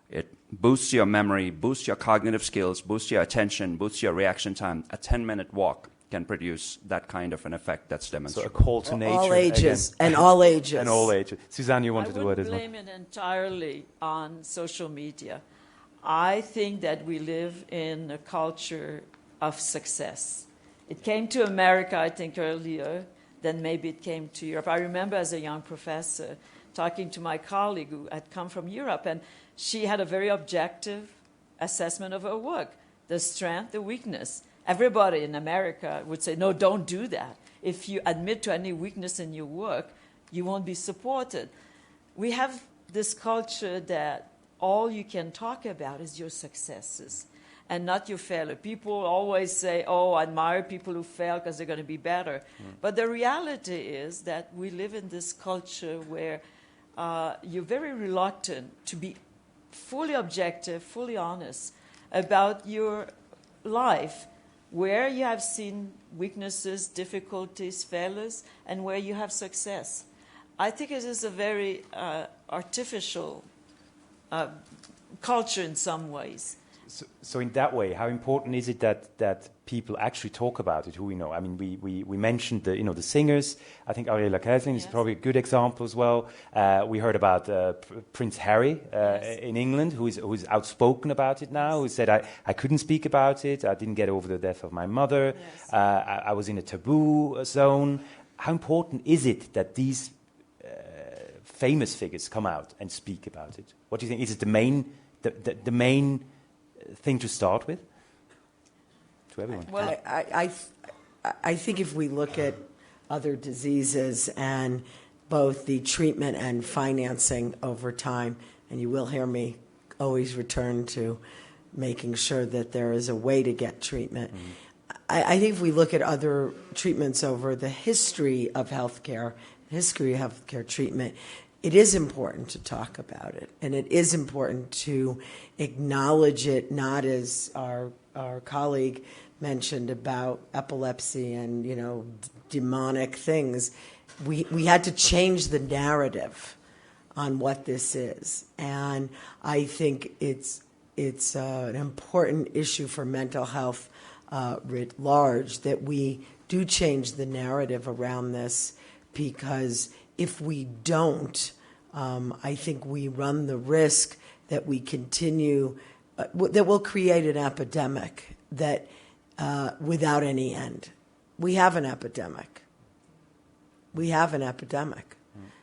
It boosts your memory, boosts your cognitive skills, boosts your attention, boosts your reaction time. A 10-minute walk can produce that kind of an effect that's demonstrated. So a call to nature. All ages. Again. And all ages. And all ages. Suzanne, you wanted the word as well. I wouldn't blame it entirely on social media. I think that we live in a culture of success. It came to America, I think, earlier than maybe it came to Europe. I remember as a young professor talking to my colleague who had come from Europe, and she had a very objective assessment of her work, the strength, the weakness. Everybody in America would say, no, don't do that. If you admit to any weakness in your work, you won't be supported. We have this culture that all you can talk about is your successes and not your failure. People always say, oh, I admire people who fail because they're going to be better. But the reality is that we live in this culture where you're very reluctant to be fully objective, fully honest about your life, where you have seen weaknesses, difficulties, failures, and where you have success. I think it is a very artificial culture in some ways. So in that way, how important is it that people actually talk about it, who we know? I mean, we mentioned the singers. I think Ariella Käslin is probably a good example as well. We heard about Prince Harry in England, who's outspoken about it now, who said, I couldn't speak about it, I didn't get over the death of my mother, I was in a taboo zone. How important is it that these famous figures come out and speak about it? What do you think? Is it the main thing to start with? To everyone. Well, I think if we look at other diseases and both the treatment and financing over time, and you will hear me always return to making sure that there is a way to get treatment. I think if we look at other treatments over the history of healthcare treatment, it is important to talk about it, and it is important to acknowledge it, not as our colleague mentioned about epilepsy and demonic things. We had to change the narrative on what this is, and I think it's an important issue for mental health writ large that we do change the narrative around this, because if we don't, I think we run the risk that we continue, that will create an epidemic that without any end. We have an epidemic.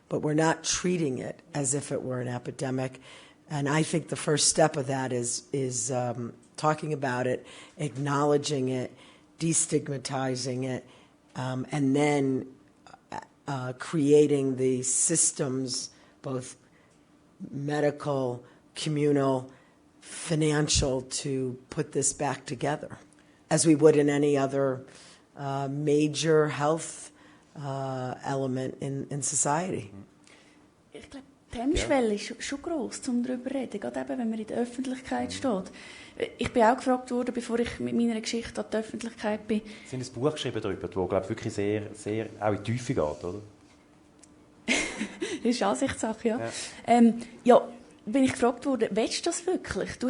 But we're not treating it as if it were an epidemic. And I think the first step of that is talking about it, acknowledging it, destigmatizing it, and then creating the systems, both medical, communal, financial, to put this back together, as we would in any other major health element in society. Ich glaube, die Hemmschwelle ist schon gross, um darüber zu reden, gerade eben, wenn man in der Öffentlichkeit steht. Ich bin auch gefragt worden, bevor ich mit meiner Geschichte an die Öffentlichkeit bin. Sie haben ein Buch geschrieben darüber, das, glaube ich, wirklich sehr, sehr auch in die Tiefe geht, oder? Das ist Ansichtssache, ja. Ja, bin ich gefragt worden, willst du das wirklich? Du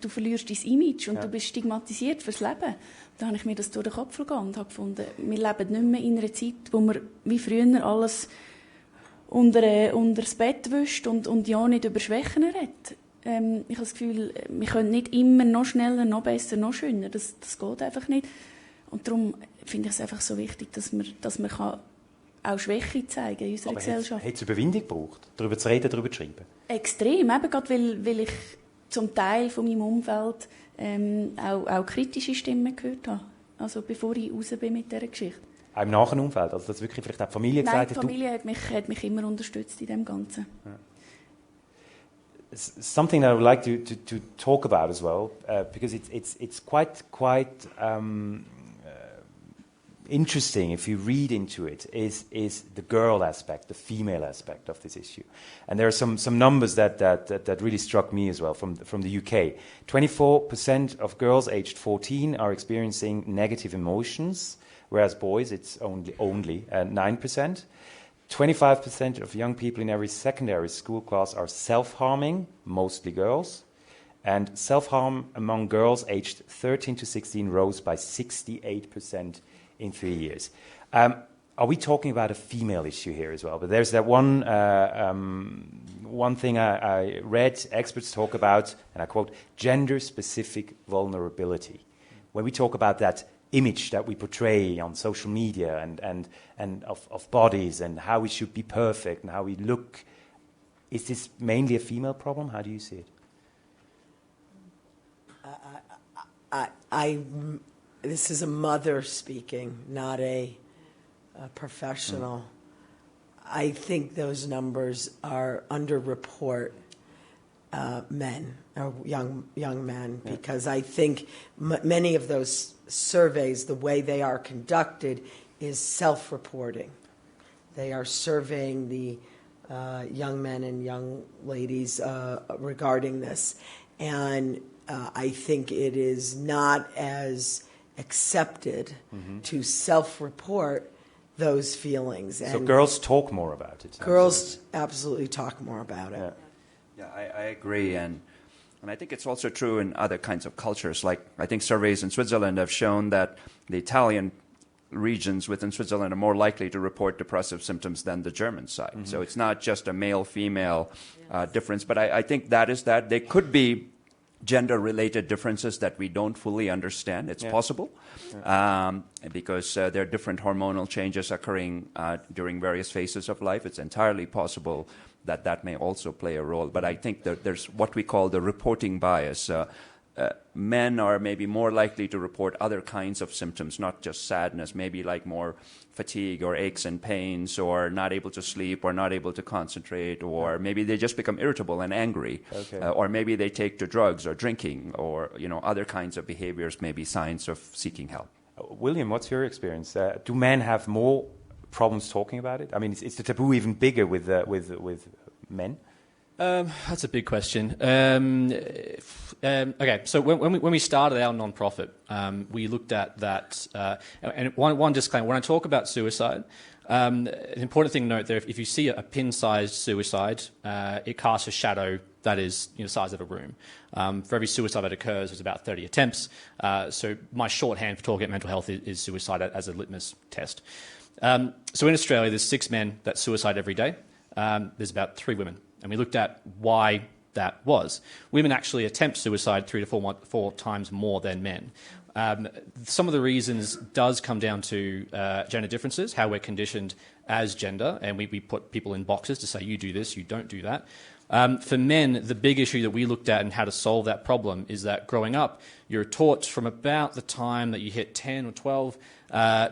verlierst dein Image und du bist stigmatisiert fürs Leben. Da habe ich mir das durch den Kopf gegangen und habe gefunden, wir leben nicht mehr in einer Zeit, wo man wie früher alles unter das Bett wischt und ja nicht über Schwächen redet. Ich habe das Gefühl, wir können nicht immer noch schneller, noch besser, noch schöner. Das geht einfach nicht. Und darum finde ich es einfach so wichtig, dass man kann auch Schwäche zeigen in unserer Gesellschaft. Hat es Überwindung gebraucht, darüber zu reden, darüber zu schreiben? Extrem, eben gerade weil ich zum Teil von meinem Umfeld auch kritische Stimmen gehört habe. Also bevor ich raus bin mit dieser Geschichte. Auch im nahen Umfeld? Also dass wirklich vielleicht auch die Familie gesagt hat? Nein, die Familie hat mich immer unterstützt in dem Ganzen. Ja. Something that I would like to talk about as well, because it's quite interesting if you read into it, is the girl aspect, the female aspect of this issue. And there are some numbers that really struck me as well from the UK. 24% of girls aged 14 are experiencing negative emotions, whereas boys it's only 9%. 25% of young people in every secondary school class are self-harming, mostly girls. And self-harm among girls aged 13 to 16 rose by 68% in 3 years. Are we talking about a female issue here as well? But there's that one thing I read experts talk about, and I quote, gender-specific vulnerability. When we talk about that image that we portray on social media and of bodies and how we should be perfect and how we look, is this mainly a female problem? How do you see it? This is a mother speaking, not a professional. I think those numbers are underreport men or young men, because I think many of those surveys, the way they are conducted, is self-reporting. They are surveying the young men and young ladies regarding this, and I think it is not as accepted to self-report those feelings. So girls talk more about it. Girls absolutely talk more about it. Yeah, I agree. And And I think it's also true in other kinds of cultures. Like, I think surveys in Switzerland have shown that the Italian regions within Switzerland are more likely to report depressive symptoms than the German side. Mm-hmm. So it's not just a male-female difference. But I think that is that. There could be gender-related differences that we don't fully understand. It's possible because there are different hormonal changes occurring during various phases of life. It's entirely possible that may also play a role. But I think that there's what we call the reporting bias. Men are maybe more likely to report other kinds of symptoms, not just sadness, maybe like more fatigue or aches and pains or not able to sleep or not able to concentrate, or maybe they just become irritable and angry, or maybe they take to drugs or drinking, or other kinds of behaviors may be signs of seeking help. William, what's your experience? Do men have more problems talking about it? I mean, is the taboo even bigger with men? That's a big question. Okay, so when we started our non-profit, we looked at that. And one disclaimer: when I talk about suicide, an important thing to note there: if you see a pin-sized suicide, it casts a shadow that is the size of a room. For every suicide that occurs, there's about 30 attempts. So my shorthand for talking about mental health is suicide as a litmus test. So in Australia, there's 6 men that suicide every day. There's about 3 women. And we looked at why that was. Women actually attempt suicide 3 to 4 times more than men. Some of the reasons does come down to gender differences, how we're conditioned as gender, and we put people in boxes to say, you do this, you don't do that. For men, the big issue that we looked at and how to solve that problem is that growing up, you're taught from about the time that you hit 10 or 12,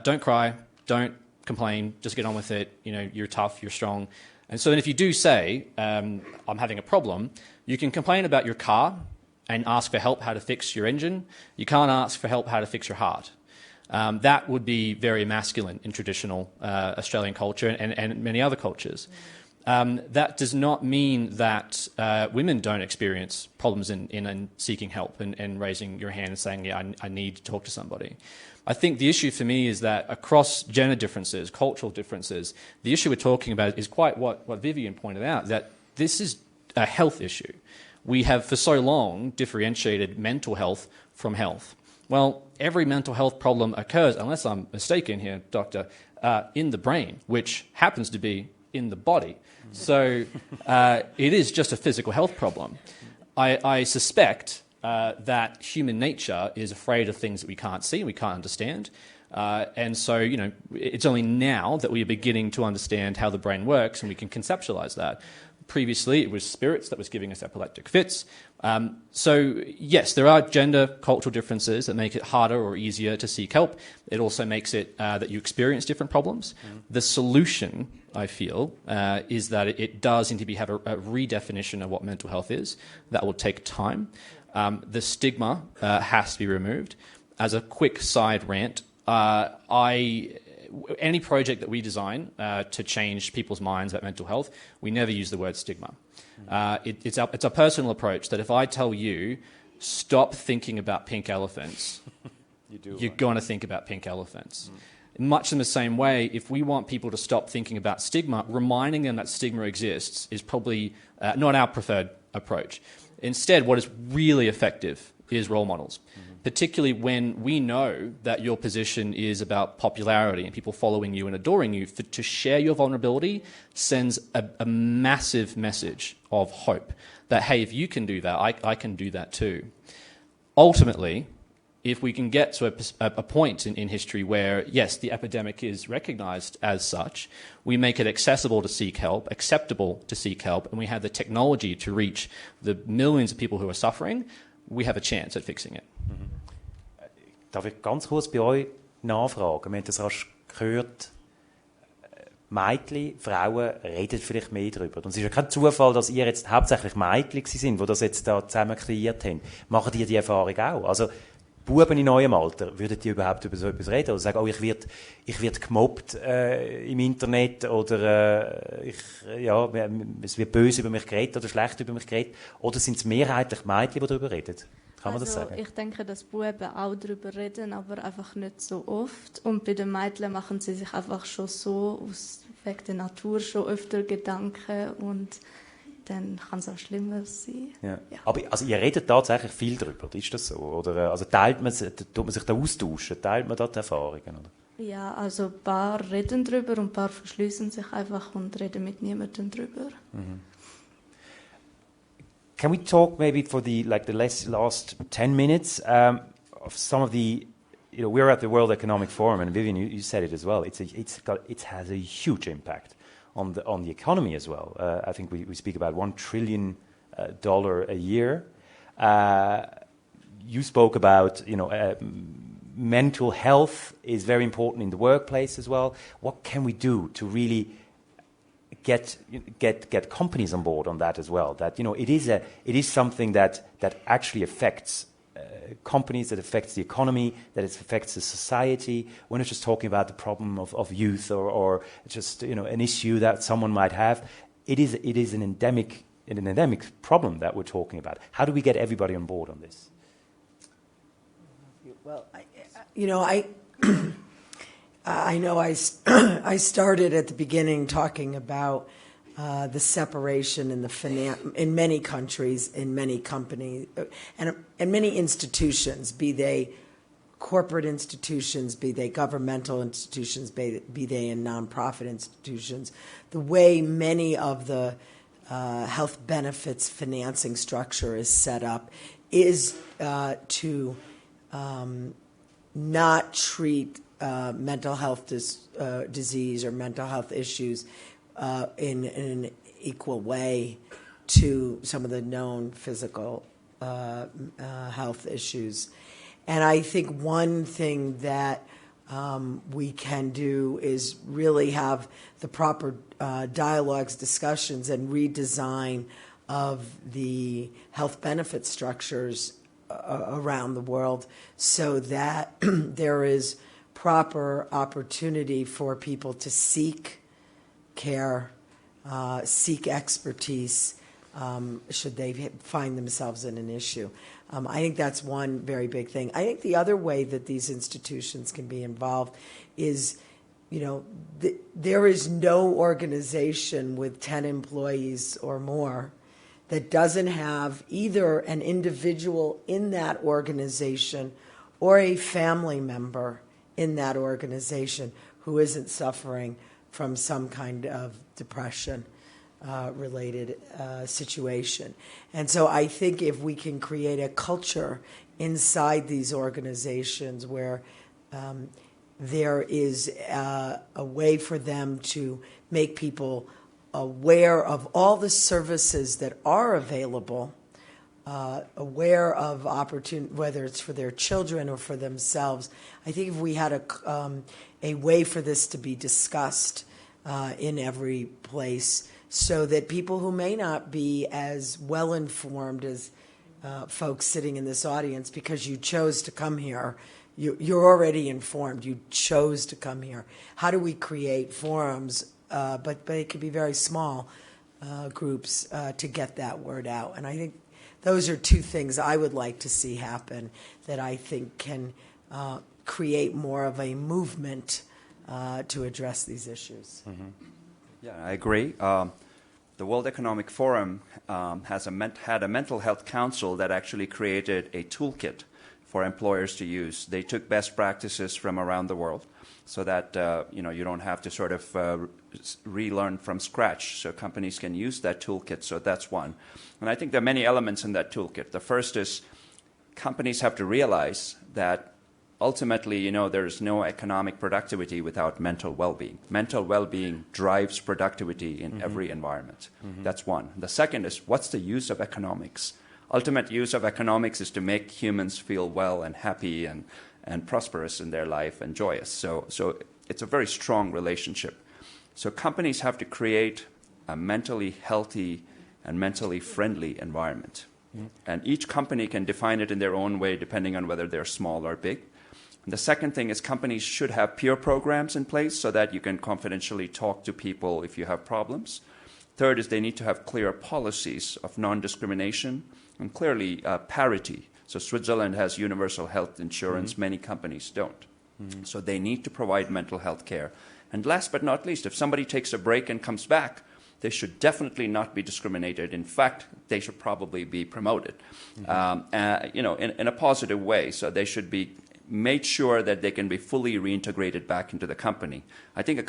don't cry, don't complain, just get on with it, you're tough, you're strong. And so then if you do say, I'm having a problem, you can complain about your car and ask for help how to fix your engine. You can't ask for help how to fix your heart. That would be very masculine in traditional Australian culture and many other cultures. That does not mean that women don't experience problems in seeking help and raising your hand and saying, I need to talk to somebody. I think the issue for me is that across gender differences, cultural differences, the issue we're talking about is quite what Vivian pointed out, that this is a health issue. We have for so long differentiated mental health from health. Well, every mental health problem occurs, unless I'm mistaken here, Doctor, in the brain, which happens to be in the body. So it is just a physical health problem. I suspect that human nature is afraid of things that we can't see, we can't understand. And so, it's only now that we are beginning to understand how the brain works and we can conceptualize that. Previously, it was spirits that was giving us epileptic fits. So, yes, there are gender cultural differences that make it harder or easier to seek help. It also makes it that you experience different problems. The solution, I feel, is that it does need to have a redefinition of what mental health is. That will take time. The stigma has to be removed. As a quick side rant, any project that we design to change people's minds about mental health, we never use the word stigma. It's a personal approach that if I tell you, stop thinking about pink elephants, you're going to think about pink elephants. Much in the same way, if we want people to stop thinking about stigma, reminding them that stigma exists is probably not our preferred approach. Instead, what is really effective is role models, particularly when we know that your position is about popularity and people following you and adoring you. To share your vulnerability sends a massive message of hope that, hey, if you can do that, I can do that too. Ultimately, if we can get to a point in history where, yes, the epidemic is recognized as such, we make it accessible to seek help, acceptable to seek help, and we have the technology to reach the millions of people who are suffering, we have a chance at fixing it. Darf ich ganz kurz bei euch nachfragen? Wir haben das rasch gehört. Mädchen, Frauen reden vielleicht mehr darüber. Und es ist ja kein Zufall, dass ihr jetzt hauptsächlich Mädchen sind, die das jetzt da zusammen kreiert haben. Macht ihr die Erfahrung auch? Also, Buben in eurem Alter, würden die überhaupt über so etwas reden? Oder sagen, ich werd gemobbt im Internet oder es wird böse über mich geredet oder schlecht über mich geredet? Oder sind es mehrheitlich Mädchen, die darüber reden? Kann man das sagen? Ich denke, dass Buben auch darüber reden, aber einfach nicht so oft. Und bei den Mädchen machen sie sich einfach schon so wegen der Natur schon öfter Gedanken. Und dann kann es auch schlimmer sein. Ja. Ja. Aber also ihr redet tatsächlich viel darüber, ist das so? Oder also tut man sich da austauschen, teilt man da die Erfahrungen? Oder? Ja, also ein paar reden drüber und ein paar verschließen sich einfach und reden mit niemandem drüber. Mhm. Can we talk maybe for the last 10 minutes of some of the, we're at the World Economic Forum, and Vivian, you said it as well. It has a huge impact on the economy as well. I think we speak about $1 trillion a year. You spoke about, mental health is very important in the workplace as well. What can we do to really get companies on board on that as well? That it is something that actually affects companies, that affects the economy, that it affects the society. We're not just talking about the problem of youth or just an issue that someone might have. It is an endemic problem that we're talking about. How do we get everybody on board on this? Well, I know I started at the beginning talking about the separation in many countries, in many companies, and many institutions, be they corporate institutions, be they governmental institutions, be they in nonprofit institutions, the way many of the health benefits financing structure is set up is to not treat mental health disease or mental health issues in an equal way to some of the known physical health issues. And I think one thing that we can do is really have the proper dialogues, discussions, and redesign of the health benefit structures around the world so that there is proper opportunity for people to seek care, seek expertise, should they find themselves in an issue. I think that's one very big thing. I think the other way that these institutions can be involved is, there is no organization with 10 employees or more that doesn't have either an individual in that organization or a family member in that organization who isn't suffering from some kind of depression related situation. And so I think if we can create a culture inside these organizations where there is a way for them to make people aware of all the services that are available, aware of opportunity, whether it's for their children or for themselves. I think if we had a way for this to be discussed in every place, so that people who may not be as well informed as folks sitting in this audience, because you chose to come here, you're already informed. You chose to come here. How do we create forums? But it could be very small groups to get that word out. And I think those are two things I would like to see happen that I think can create more of a movement to address these issues. Mm-hmm. Yeah, I agree. The World Economic Forum had a mental health council that actually created a toolkit for employers to use. They took best practices from around the world so that you don't have to sort of relearn from scratch. So companies can use that toolkit. So that's one. And I think there are many elements in that toolkit. The first is companies have to realize that ultimately, there's no economic productivity without mental well-being. Mental well-being drives productivity in every environment. Mm-hmm. That's one. The second is, what's the use of economics? Ultimate use of economics is to make humans feel well and happy and prosperous in their life and joyous. So it's a very strong relationship. So companies have to create a mentally healthy and mentally friendly environment. Mm-hmm. And each company can define it in their own way depending on whether they're small or big. And the second thing is companies should have peer programs in place so that you can confidentially talk to people if you have problems. Third is they need to have clear policies of non-discrimination and clearly parity. So Switzerland has universal health insurance. Mm-hmm. Many companies don't. Mm-hmm. So they need to provide mental health care. And last but not least, if somebody takes a break and comes back, they should definitely not be discriminated. In fact, they should probably be promoted, in a positive way. So they should be made sure that they can be fully reintegrated back into the company. I think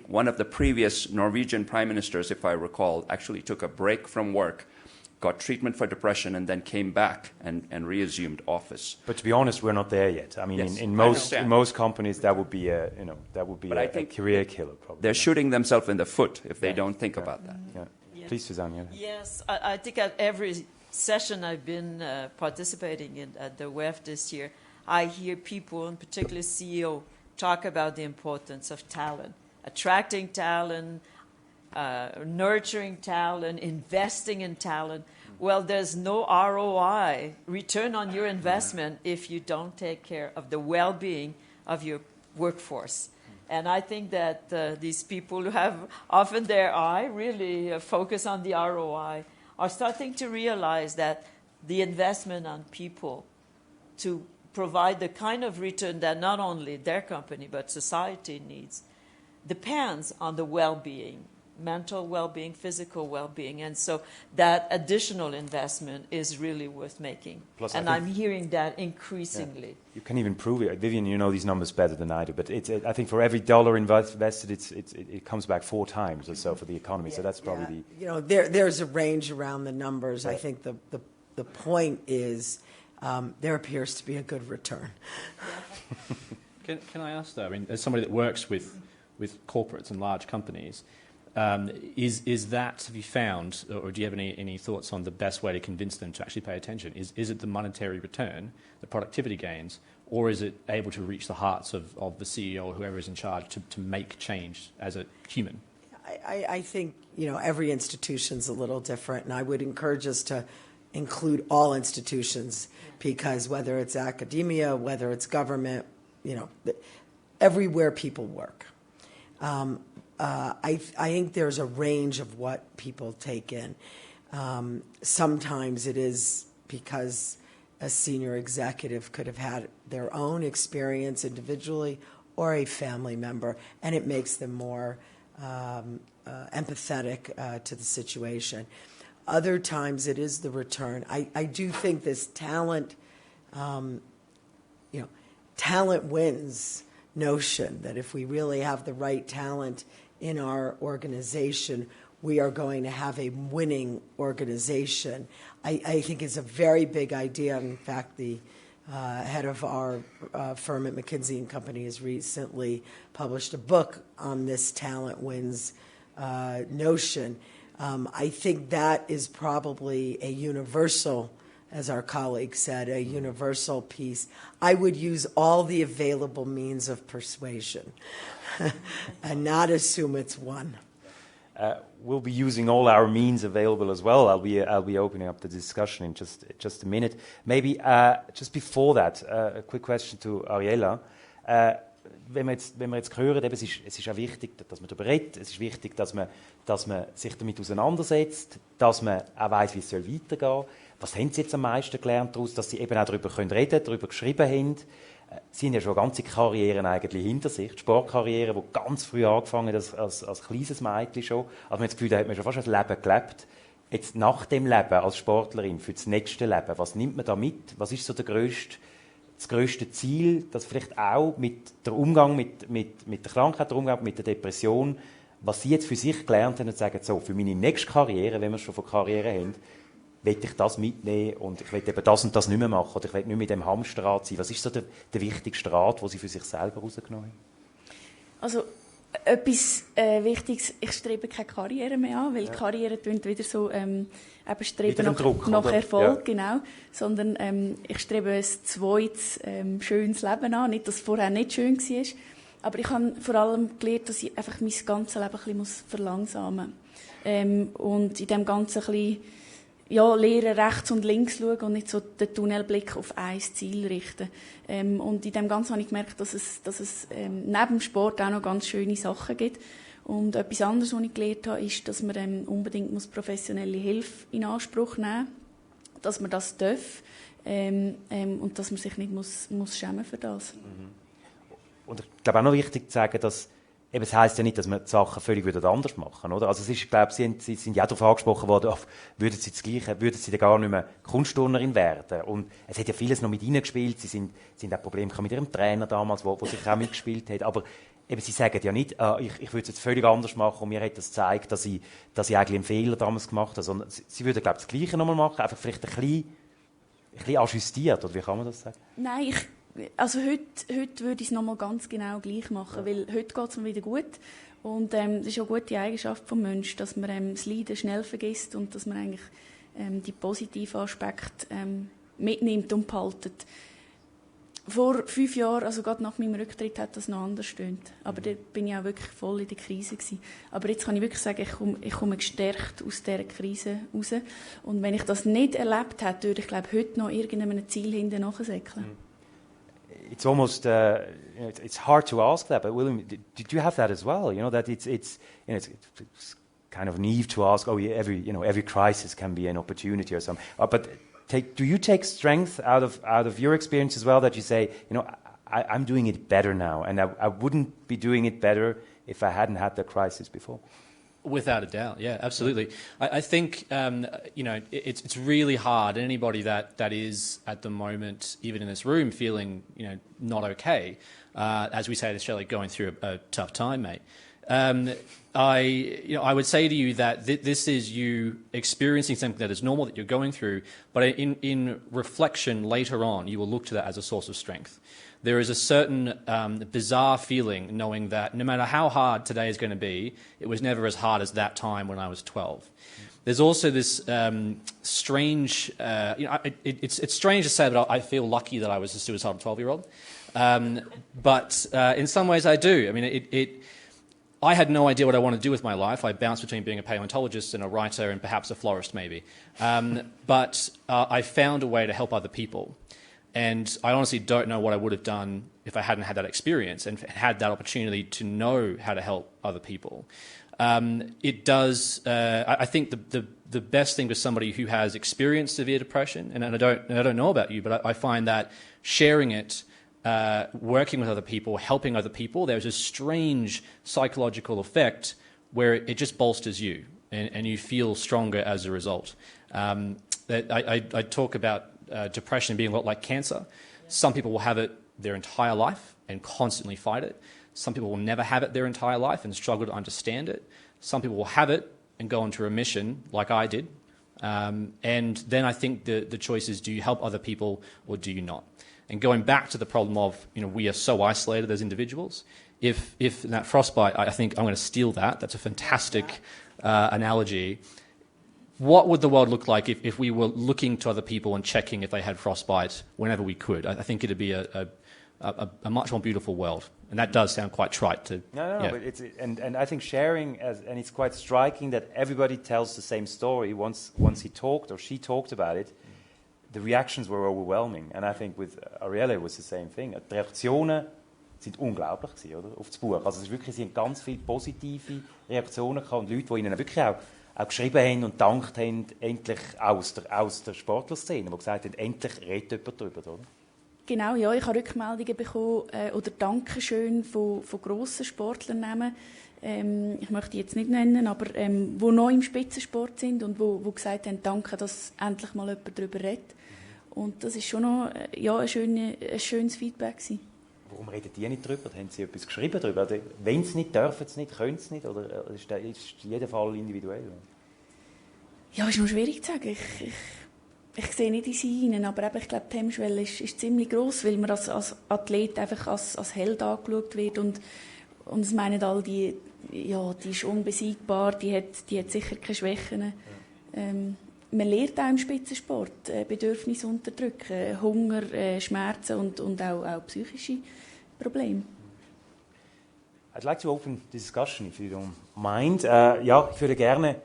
one of the previous Norwegian prime ministers, if I recall, actually took a break from work, got treatment for depression, and then came back and reassumed office. But to be honest, we're not there yet. I mean, Yes, in most companies, that would be a career killer. Probably they're shooting themselves in the foot if they don't think about that. Yeah. Please, Suzanne. Yes, I think at every session I've been participating in at the WEF this year, I hear people, and particularly CEO, talk about the importance of talent, attracting talent, nurturing talent, investing in talent. Well, there's no ROI, return on your investment, if you don't take care of the well-being of your workforce. And I think that these people who have often their eye really focus on the ROI are starting to realize that the investment on people to provide the kind of return that not only their company but society needs depends on the well-being, mental well-being, physical well-being. And so that additional investment is really worth making. Plus, and I'm hearing that increasingly. Yeah. You can even prove it. Vivian, you know these numbers better than I do, but I think for every dollar invested, it comes back 4 times or so for the economy. So that's probably there's a range around the numbers. Right. I think the point is there appears to be a good return. Can I ask though? I mean, as somebody that works with corporates and large companies, is that, have you found, or do you have any thoughts on the best way to convince them to actually pay attention? Is it the monetary return, the productivity gains, or is it able to reach the hearts of the CEO or whoever is in charge to make change as a human? I think, every institution's a little different, and I would encourage us to include all institutions, because whether it's academia, whether it's government, everywhere people work. I think there's a range of what people take in. Sometimes it is because a senior executive could have had their own experience individually or a family member, and it makes them more empathetic to the situation. Other times it is the return. I do think this talent wins notion that if we really have the right talent in our organization, we are going to have a winning organization. I think it's a very big idea. In fact, the head of our firm at McKinsey & Company has recently published a book on this talent wins notion. I think that is probably a universal, as our colleague said, a universal piece. I would use all the available means of persuasion and not assume it's one. We'll be using all our means available as well. I'll be opening up the discussion in just a minute. Maybe just before that, a quick question to Ariella. Wenn wir jetzt hören, es ist auch wichtig, dass man darüber redet, es ist wichtig, dass man sich damit auseinandersetzt, dass man auch weiss, wie es weitergehen soll. Was haben Sie jetzt am meisten gelernt daraus, dass Sie eben auch darüber reden können, darüber geschrieben haben? Sie haben ja schon ganze Karrieren eigentlich hinter sich, Sportkarrieren, die ganz früh angefangen haben, als kleines Mädchen schon. Also man hat das Gefühl, da hat man schon fast ein Leben gelebt. Jetzt nach dem Leben als Sportlerin, für das nächste Leben, was nimmt man da mit? Was ist so das grösste Ziel, dass vielleicht auch mit der Umgang mit der Krankheit, der Umgang mit der Depression, was Sie jetzt für sich gelernt haben und sagen, so, für meine nächste Karriere, wenn wir schon von Karriere haben, will ich das mitnehmen und ich will eben das und das nicht mehr machen oder ich will nicht mehr mit dem Hamsterrad sein. Was ist so der wichtigste Rat, den Sie für sich selber herausgenommen haben? Also etwas Wichtiges, ich strebe keine Karriere mehr an, weil Karriere tönt wieder so eben streben nach Erfolg, genau, sondern ich strebe ein zweites schönes Leben an, nicht, dass es vorher nicht schön war, aber ich habe vor allem gelernt, dass ich einfach mein ganzes Leben ein bisschen verlangsamen muss und in dem Ganzen ein bisschen lernen, rechts und links schauen und nicht so den Tunnelblick auf ein Ziel richten. Und in dem Ganzen habe ich gemerkt, dass es neben dem Sport auch noch ganz schöne Sachen gibt. Und etwas anderes, was ich gelernt habe, ist, dass man unbedingt professionelle Hilfe in Anspruch nehmen muss, dass man das darf und dass man sich nicht muss schämen für das. Und ich glaube auch noch wichtig zu sagen, dass eben, es heisst ja nicht, dass man die Sachen völlig anders machen, oder? Also es ist, ich glaube, Sie sind ja darauf angesprochen worden, würden Sie dann gar nicht mehr Kunstturnerin werden? Und es hat ja vieles noch mit Ihnen gespielt. Sie sind auch Probleme mit Ihrem Trainer damals, wo sich auch mitgespielt hat. Aber eben, Sie sagen ja nicht, ich würde es jetzt völlig anders machen und mir hat das gezeigt, dass ich eigentlich einen Fehler damals gemacht habe, sondern Sie würden, glaube ich, das Gleiche nochmal machen, einfach vielleicht ein bisschen ajustiert, oder wie kann man das sagen? Nein, also heute würde ich es nochmal ganz genau gleich machen, weil heute geht es mir wieder gut und das ist auch eine gute Eigenschaft des Menschen, dass man das Leiden schnell vergisst und dass man eigentlich die positiven Aspekte mitnimmt und behaltet. Vor 5 Jahren, also gerade nach meinem Rücktritt, hat das noch anders gestöhnt. Aber da bin ich auch wirklich voll in der Krise gewesen. Aber jetzt kann ich wirklich sagen, ich komme gestärkt aus dieser Krise raus. Und wenn ich das nicht erlebt hätte, würde ich, glaube heute noch irgendeinem Ziel hinten nachsäckeln. It's almost it's hard to ask that, but William, did you have that as well? You know that it's kind of naive to ask. Oh, every crisis can be an opportunity or something. But do you take strength out of your experience as well, that you say, I'm doing it better now, and I wouldn't be doing it better if I hadn't had the crisis before? Without a doubt, yeah, absolutely. I think it's really hard. Anybody that is at the moment, even in this room, feeling not okay, as we say in Australia, going through a tough time, mate. I would say to you that this is you experiencing something that is normal, that you're going through, but in reflection later on, you will look to that as a source of strength. There is a certain bizarre feeling knowing that no matter how hard today is going to be, it was never as hard as that time when I was 12. There's also this strange, it's strange to say that I feel lucky that I was a suicidal 12-year-old, but in some ways I do. I mean, I had no idea what I wanted to do with my life. I bounced between being a paleontologist and a writer and perhaps a florist maybe. But I found a way to help other people. And I honestly don't know what I would have done if I hadn't had that experience and had that opportunity to know how to help other people. It does, I think the best thing for somebody who has experienced severe depression, and I don't know about you, but I find that sharing it, working with other people, helping other people, there's a strange psychological effect where it just bolsters you and you feel stronger as a result. I talk about depression being a lot like cancer. Some people will have it their entire life and constantly fight it. Some people will never have it their entire life and struggle to understand it. Some people will have it and go into remission like I did. And then I think the choice is, do you help other people or do you not? And going back to the problem of, we are so isolated as individuals. If that frostbite, I think I'm going to steal that. That's a fantastic analogy. What would the world look like if we were looking to other people and checking if they had frostbite whenever we could? I think it'd be a much more beautiful world. And that does sound quite trite to... No, but it's... And I think sharing, and it's quite striking that everybody tells the same story. Once he talked or she talked about it, the reactions were overwhelming. And I think with Ariella it was the same thing. Die Reaktionen sind unglaublich gewesen, oder? Auf das Buch. Also es ist wirklich, sie haben ganz viele positive Reaktionen gehabt und Leute, die ihnen wirklich auch geschrieben haben und gedankt haben, endlich aus der Sportlerszene, die gesagt haben, endlich redet jemand darüber, oder? Genau, ja, ich habe Rückmeldungen bekommen oder Dankeschön von grossen Sportlernamen. Ich möchte die jetzt nicht nennen, aber die noch im Spitzensport sind und wo gesagt haben, danke, dass endlich mal jemand darüber redet. Und das ist schon noch ein schönes Feedback gewesen. Warum reden die nicht darüber? Haben sie etwas geschrieben darüber? Wenn sie nicht, dürfen sie nicht, können sie nicht? Oder ist jeder Fall individuell? Ja, ist noch schwierig zu sagen. Ich sehe nicht in sie hinein, aber ich glaube, die Hemmschwelle ist ziemlich gross, weil man als Athlet einfach als Held angeschaut wird und es meinen alle, die ist unbesiegbar, die hat sicher keine Schwächen. Man lernt auch im Spitzensport Bedürfnisse unterdrücken, Hunger, Schmerzen und auch psychische Probleme. I'd like to open the discussion, if you don't mind. Ja, ich würde gerne...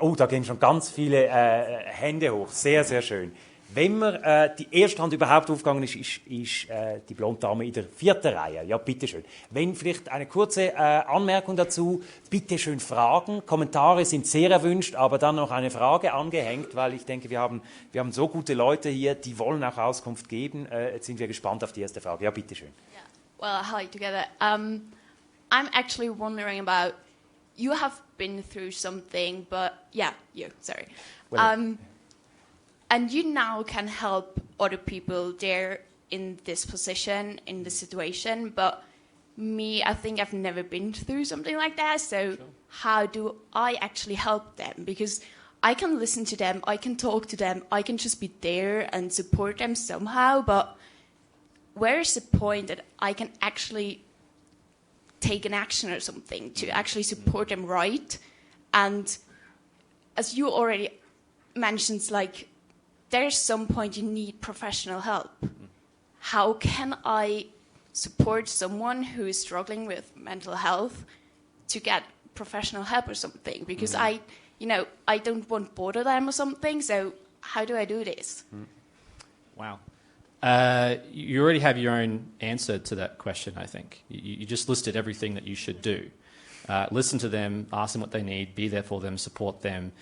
Oh, da gehen schon ganz viele Hände hoch. Sehr, sehr schön. Wenn man die erste Hand überhaupt aufgegangen ist die blonde Dame in der 4. Reihe. Ja, bitteschön. Wenn vielleicht eine kurze Anmerkung dazu, bitte schön Fragen. Kommentare sind sehr erwünscht, aber dann noch eine Frage angehängt, weil ich denke, wir haben so gute Leute hier, die wollen auch Auskunft geben. Jetzt sind wir gespannt auf die erste Frage. Ja, bitteschön. Yeah. Well, hi together. I'm actually wondering about, you have been through something, but and you now can help other people there in this position, in this situation, but me, I think I've never been through something like that, so how do I actually help them? Because I can listen to them, I can talk to them, I can just be there and support them somehow, but where is the point that I can actually take an action or something to actually support them right? And as you already mentioned, like, there's some point you need professional help. How can I support someone who is struggling with mental health to get professional help or something? Because I don't want to bother them or something, so how do I do this? Wow. You already have your own answer to that question, I think. You just listed everything that you should do. Listen to them, ask them what they need, be there for them, support them.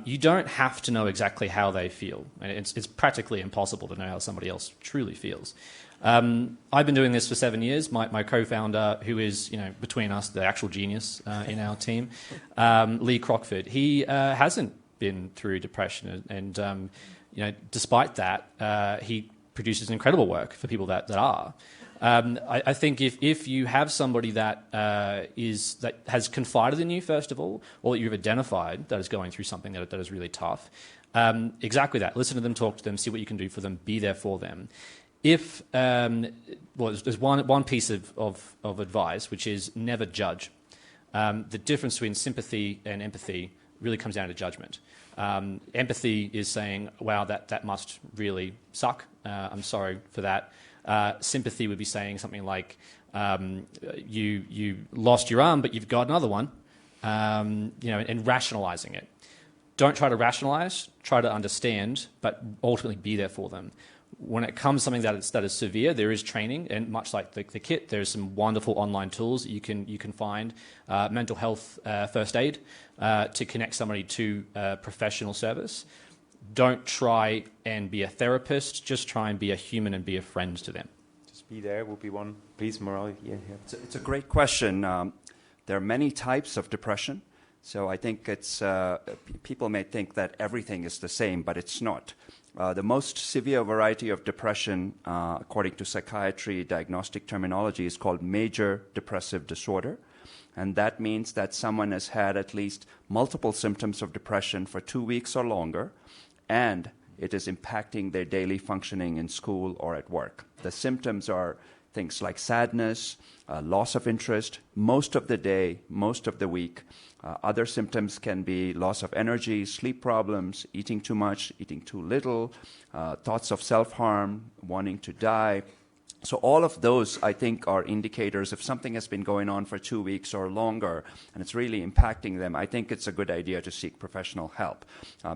You don't have to know exactly how they feel. It's practically impossible to know how somebody else truly feels. I've been doing this for 7 years. My co-founder, who is, between us, the actual genius in our team, Lee Crockford, he hasn't been through depression. And despite that, he produces incredible work for people that are. I think if you have somebody that has confided in you, first of all, or that you've identified that is going through something that is really tough, exactly that. Listen to them, talk to them, see what you can do for them, be there for them. If there's one piece of advice, which is never judge. The difference between sympathy and empathy really comes down to judgment. Empathy is saying, wow, that must really suck. I'm sorry for that. Sympathy would be saying something like, you lost your arm, but you've got another one, and rationalizing it. Don't try to rationalize, try to understand, but ultimately be there for them. When it comes to something that is severe, there is training, and much like the kit, there's some wonderful online tools that you can find, mental health first aid, to connect somebody to professional service. Don't try and be a therapist, just try and be a human and be a friend to them. Just be there would be one. Please, Murali. Yeah. It's a great question. There are many types of depression, so I think it's people may think that everything is the same, but it's not. The most severe variety of depression, according to psychiatry diagnostic terminology, is called major depressive disorder. And that means that someone has had at least multiple symptoms of depression for 2 weeks or longer, and it is impacting their daily functioning in school or at work. The symptoms are things like sadness, loss of interest, most of the day, most of the week. Other symptoms can be loss of energy, sleep problems, eating too much, eating too little, thoughts of self-harm, wanting to die. So all of those, I think, are indicators if something has been going on for 2 weeks or longer and it's really impacting them. I think it's a good idea to seek professional help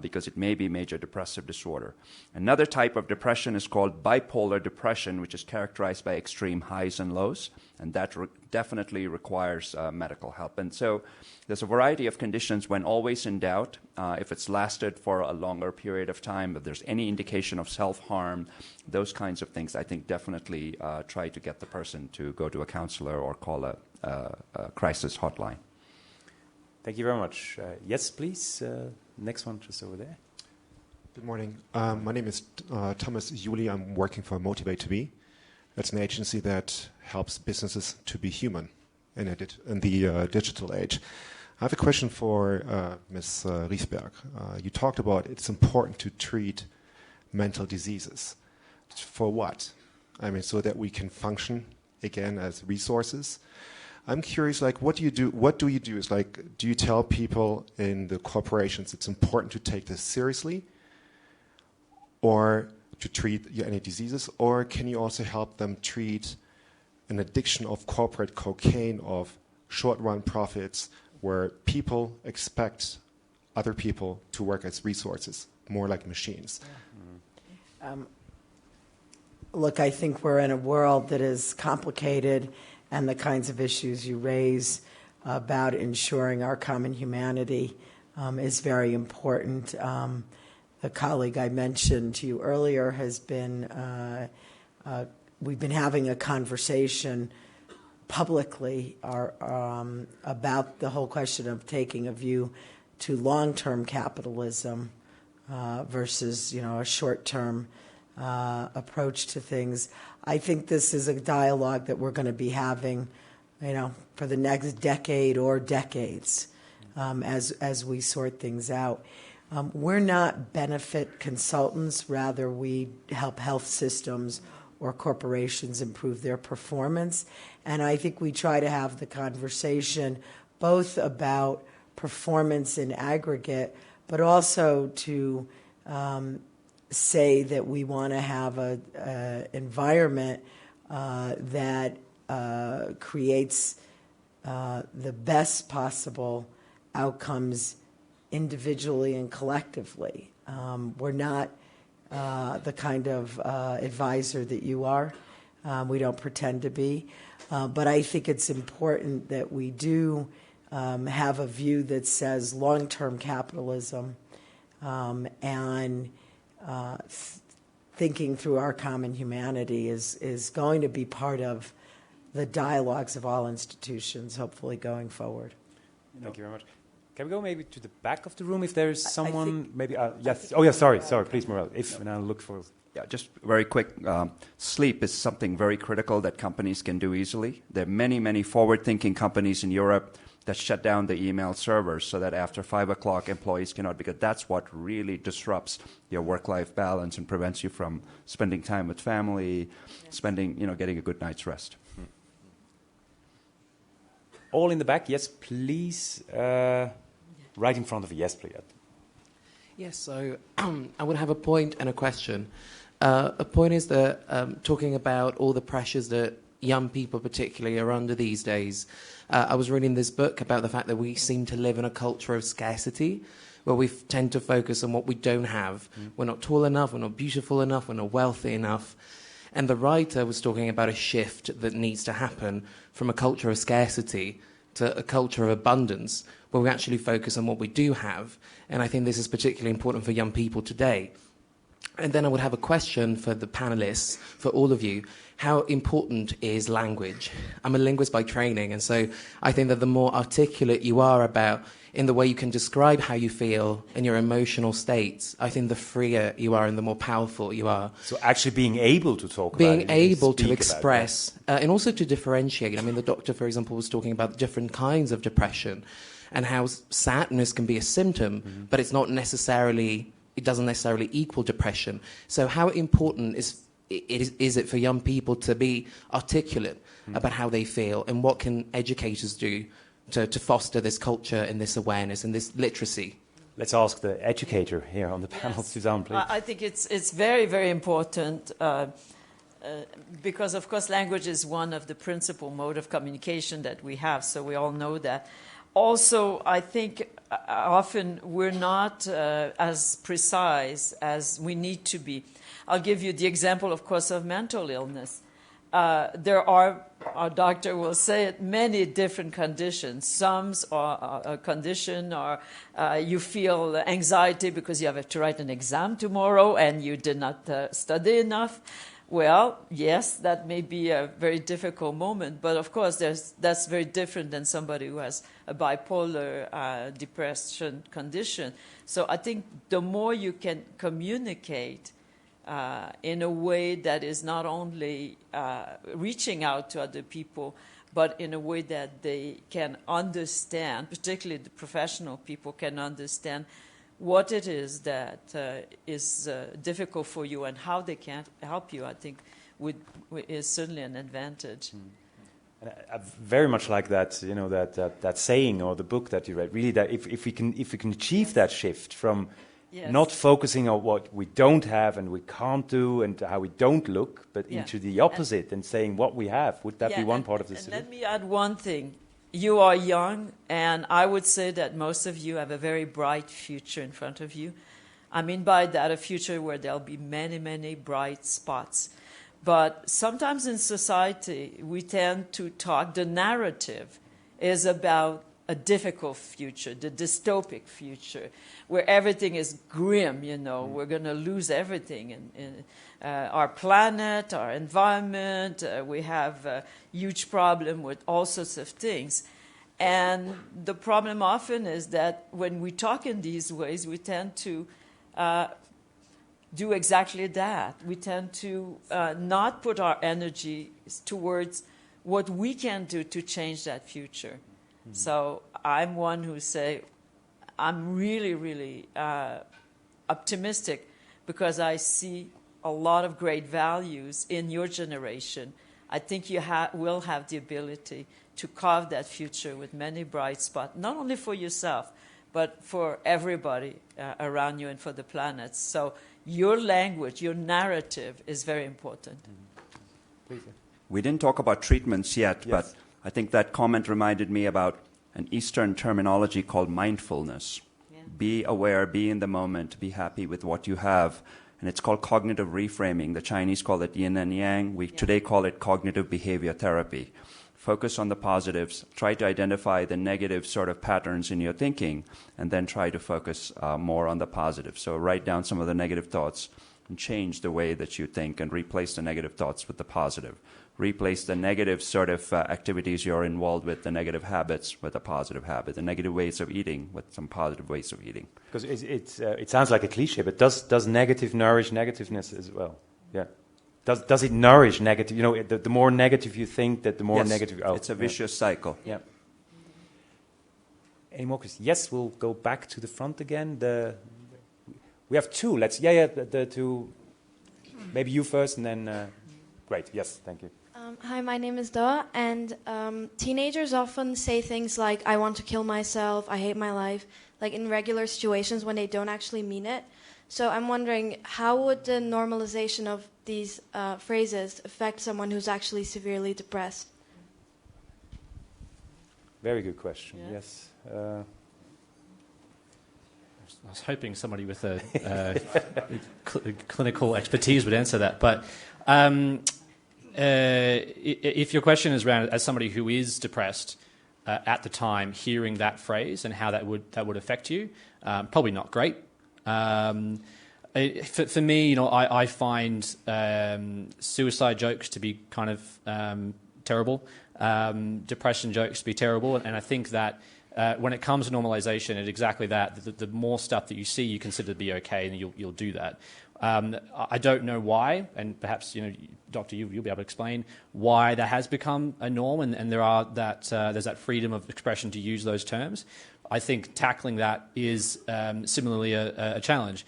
because it may be major depressive disorder. Another type of depression is called bipolar depression, which is characterized by extreme highs and lows, and that definitely requires medical help. And so there's a variety of conditions when always in doubt, if it's lasted for a longer period of time, if there's any indication of self-harm, those kinds of things, I think definitely try to get the person to go to a counselor or call a crisis hotline. Thank you very much. Yes, please. Next one, just over there. Good morning. My name is Thomas Juli. I'm working for Motivate to Be. It's an agency that helps businesses to be human in the digital age. I have a question for Ms. Riefberg. You talked about it's important to treat mental diseases. For what? I mean, so that we can function again as resources. I'm curious, like, what do you do? What do you do? Is like, do you tell people in the corporations it's important to take this seriously, or to treat any diseases, or can you also help them treat an addiction of corporate cocaine, of short-run profits, where people expect other people to work as resources, more like machines? Look, I think we're in a world that is complicated, and the kinds of issues you raise about ensuring our common humanity is very important. The colleague I mentioned to you earlier has been, we've been having a conversation publicly are about the whole question of taking a view to long-term capitalism versus, a short-term approach to things. I think this is a dialogue that we're going to be having, for the next decade or decades as we sort things out. We're not benefit consultants. Rather, we help health systems or corporations improve their performance. And I think we try to have the conversation both about performance in aggregate, but also to say that we want to have an environment that creates the best possible outcomes individually and collectively. We're not the kind of advisor that you are. We don't pretend to be. But I think it's important that we do have a view that says long-term capitalism and thinking through our common humanity is going to be part of the dialogues of all institutions, hopefully going forward. Thank you very much. Can we go maybe to the back of the room if there is someone? Maybe yes. Oh, yeah. Sorry. Please, Murali. And I'll look for. Yeah, just very quick. Sleep is something very critical that companies can do easily. There are many forward-thinking companies in Europe that shut down the email servers so that after 5 o'clock employees cannot, because that's what really disrupts your work-life balance and prevents you from spending time with family, getting a good night's rest. All in the back, yes, please. Right in front of you, yes, please. Yes, so I would have a point and a question. A point is that talking about all the pressures that young people particularly are under these days, I was reading this book about the fact that we seem to live in a culture of scarcity, where we tend to focus on what we don't have. We're not tall enough, we're not beautiful enough, we're not wealthy enough. And the writer was talking about a shift that needs to happen from a culture of scarcity to a culture of abundance, where we actually focus on what we do have. And I think this is particularly important for young people today. And then I would have a question for the panelists, for all of you. How important is language? I'm a linguist by training, and so I think that the more articulate you are about in the way you can describe how you feel and your emotional states, I think the freer you are and the more powerful you are. So actually being able to talk being about it. Being able to express, and also to differentiate. I mean, the doctor, for example, was talking about different kinds of depression and how sadness can be a symptom, but it's not necessarily, it doesn't necessarily equal depression. So how important is it for young people to be articulate about how they feel, and what can educators do to foster this culture and this awareness and this literacy? Let's ask the educator here on the panel, Suzanne, please. I think it's very, very important because, of course, language is one of the principal mode of communication that we have, so we all know that. Also, I think often we're not as precise as we need to be. I'll give you the example, of course, of mental illness. There are, our doctor will say it, many different conditions. Some are a condition, or you feel anxiety because you have to write an exam tomorrow and you did not study enough. Well, yes, that may be a very difficult moment, but of course that's very different than somebody who has a bipolar depression condition. So I think the more you can communicate in a way that is not only reaching out to other people, but in a way that they can understand, particularly the professional people can understand what it is that is difficult for you and how they can help you, I think is certainly an advantage. And I very much like that, that saying or the book that you read. Really, that if we can achieve that shift from not focusing on what we don't have and we can't do and how we don't look, but into the opposite and saying what we have. Would that be one part of this? Let me add one thing. You are young, and I would say that most of you have a very bright future in front of you. I mean by that a future where there'll be many, many bright spots. But sometimes in society, we tend to talk, the narrative is about a difficult future, the dystopic future, where everything is grim, we're going to lose everything. In our planet, our environment, we have a huge problem with all sorts of things. And the problem often is that when we talk in these ways, we tend to do exactly that. We tend to not put our energy towards what we can do to change that future. Mm-hmm. So I'm one who say I'm really, really optimistic because I see a lot of great values in your generation. I think you will have the ability to carve that future with many bright spots, not only for yourself, but for everybody around you and for the planet. So your language, your narrative is very important. Please. We didn't talk about treatments yet, but I think that comment reminded me about an Eastern terminology called mindfulness. Yeah. Be aware, be in the moment, be happy with what you have. And it's called cognitive reframing. The Chinese call it yin and yang. We today call it cognitive behavior therapy. Focus on the positives, try to identify the negative sort of patterns in your thinking, and then try to focus more on the positive. So write down some of the negative thoughts and change the way that you think and replace the negative thoughts with the positive. Replace the negative sort of activities you're involved with, the negative habits with a positive habit, the negative ways of eating with some positive ways of eating. Because it sounds like a cliche, but does negative nourish negativeness as well? Yeah. Does it nourish negative? The more negative you think, that the more negative. Oh, it's a vicious cycle. Yeah. Any more questions? Yes, we'll go back to the front again. We have two. Let's the two. Maybe you first, and then. Great. Yes. Thank you. Hi, my name is Doa, and teenagers often say things like, "I want to kill myself," "I hate my life," like in regular situations when they don't actually mean it. So I'm wondering, how would the normalization of these phrases affect someone who's actually severely depressed? Very good question. Yeah. Yes. I was hoping somebody with a clinical expertise would answer that. But if your question is around as somebody who is depressed at the time, hearing that phrase and how that would affect you, probably not great. For me, I find suicide jokes to be kind of terrible, depression jokes to be terrible, and I think that when it comes to normalization, it's exactly that. The more stuff that you see, you consider to be okay, and you'll do that. I don't know why, and perhaps Doctor, you'll be able to explain why that has become a norm, and there's that freedom of expression to use those terms. I think tackling that is similarly a challenge.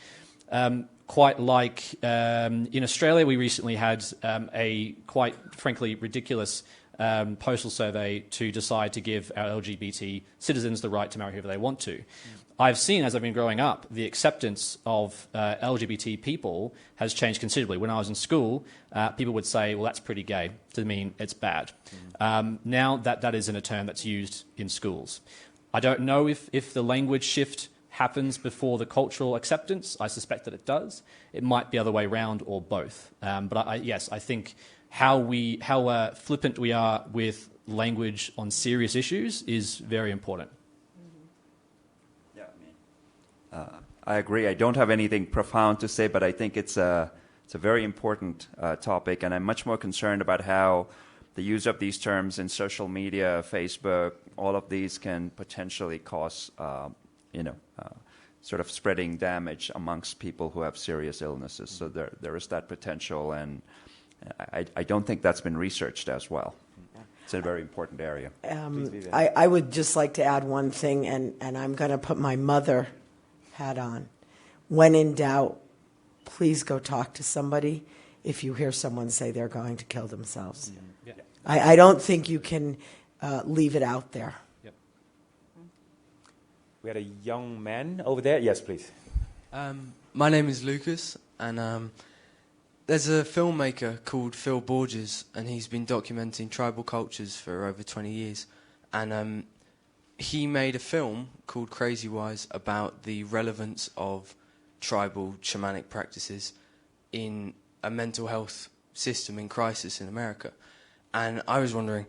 Quite like in Australia, we recently had a quite frankly ridiculous postal survey to decide to give our LGBT citizens the right to marry whoever they want to. I've seen, as I've been growing up, the acceptance of LGBT people has changed considerably. When I was in school, people would say, well, that's pretty gay, to mean it's bad. Now that isn't a term that's used in schools. I don't know if the language shift happens before the cultural acceptance. I suspect that it does. It might be the other way around or both. But I think how flippant we are with language on serious issues is very important. I agree. I don't have anything profound to say, but I think it's a very important topic, and I'm much more concerned about how the use of these terms in social media, Facebook, all of these can potentially cause, sort of spreading damage amongst people who have serious illnesses. So there is that potential, and I don't think that's been researched as well. It's a very important area. I would just like to add one thing, and I'm going to put my mother hat on. When in doubt, please go talk to somebody if you hear someone say they're going to kill themselves. Yeah. I don't think you can leave it out there. Yep. We had a young man over there. Yes, please. My name is Lucas, and there's a filmmaker called Phil Borges, and he's been documenting tribal cultures for over 20 years. And he made a film called Crazy Wise about the relevance of tribal shamanic practices in a mental health system in crisis in America. And I was wondering,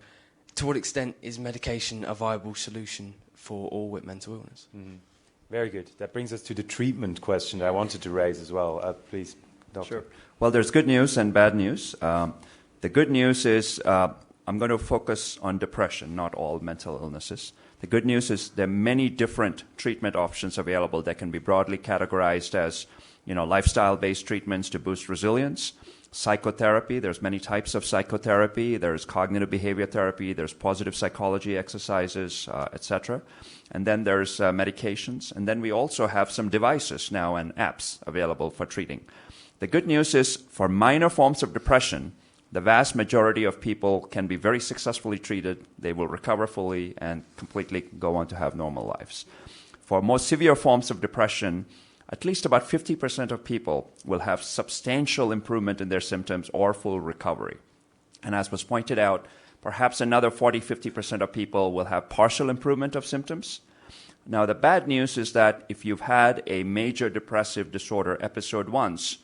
to what extent is medication a viable solution for all with mental illness. Mm-hmm. Very good. That brings us to the treatment question I wanted to raise as well. Please, Doctor. Sure. Well, there's good news and bad news. The good news is I'm going to focus on depression, not all mental illnesses. The good news is there are many different treatment options available that can be broadly categorized as, lifestyle-based treatments to boost resilience, psychotherapy. There's many types of psychotherapy. There's cognitive behavior therapy. There's positive psychology exercises, etc. And then there's medications. And then we also have some devices now and apps available for treating. The good news is for minor forms of depression, the vast majority of people can be very successfully treated. They will recover fully and completely go on to have normal lives. For more severe forms of depression, at least about 50% of people will have substantial improvement in their symptoms or full recovery. And as was pointed out, perhaps another 40-50% of people will have partial improvement of symptoms. Now, the bad news is that if you've had a major depressive disorder episode once,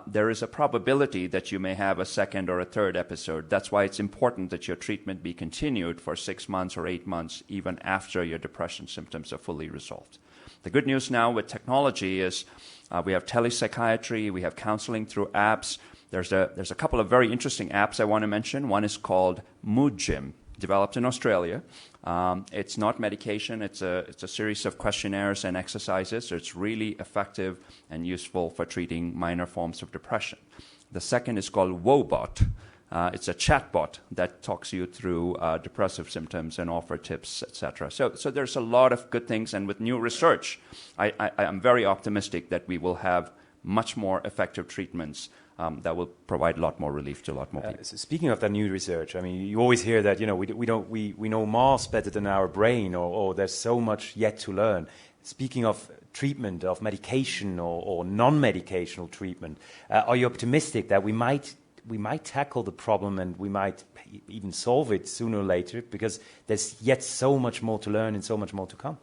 there is a probability that you may have a second or a third episode. That's why it's important that your treatment be continued for 6 months or 8 months, even after your depression symptoms are fully resolved. The good news now with technology is we have telepsychiatry, we have counseling through apps. There's a couple of very interesting apps I want to mention. One is called Mood Gym, developed in Australia. It's not medication. It's a series of questionnaires and exercises. So it's really effective and useful for treating minor forms of depression. The second is called Wobot. It's a chatbot that talks you through depressive symptoms and offer tips, etc. So there's a lot of good things. And with new research, I'm very optimistic that we will have much more effective treatments that will provide a lot more relief to a lot more people. So speaking of that new research, I mean, you always hear that we know Mars better than our brain, or there's so much yet to learn. Speaking of treatment, of medication or non-medicational treatment, are you optimistic that we might tackle the problem and we might even solve it sooner or later, because there's yet so much more to learn and so much more to come?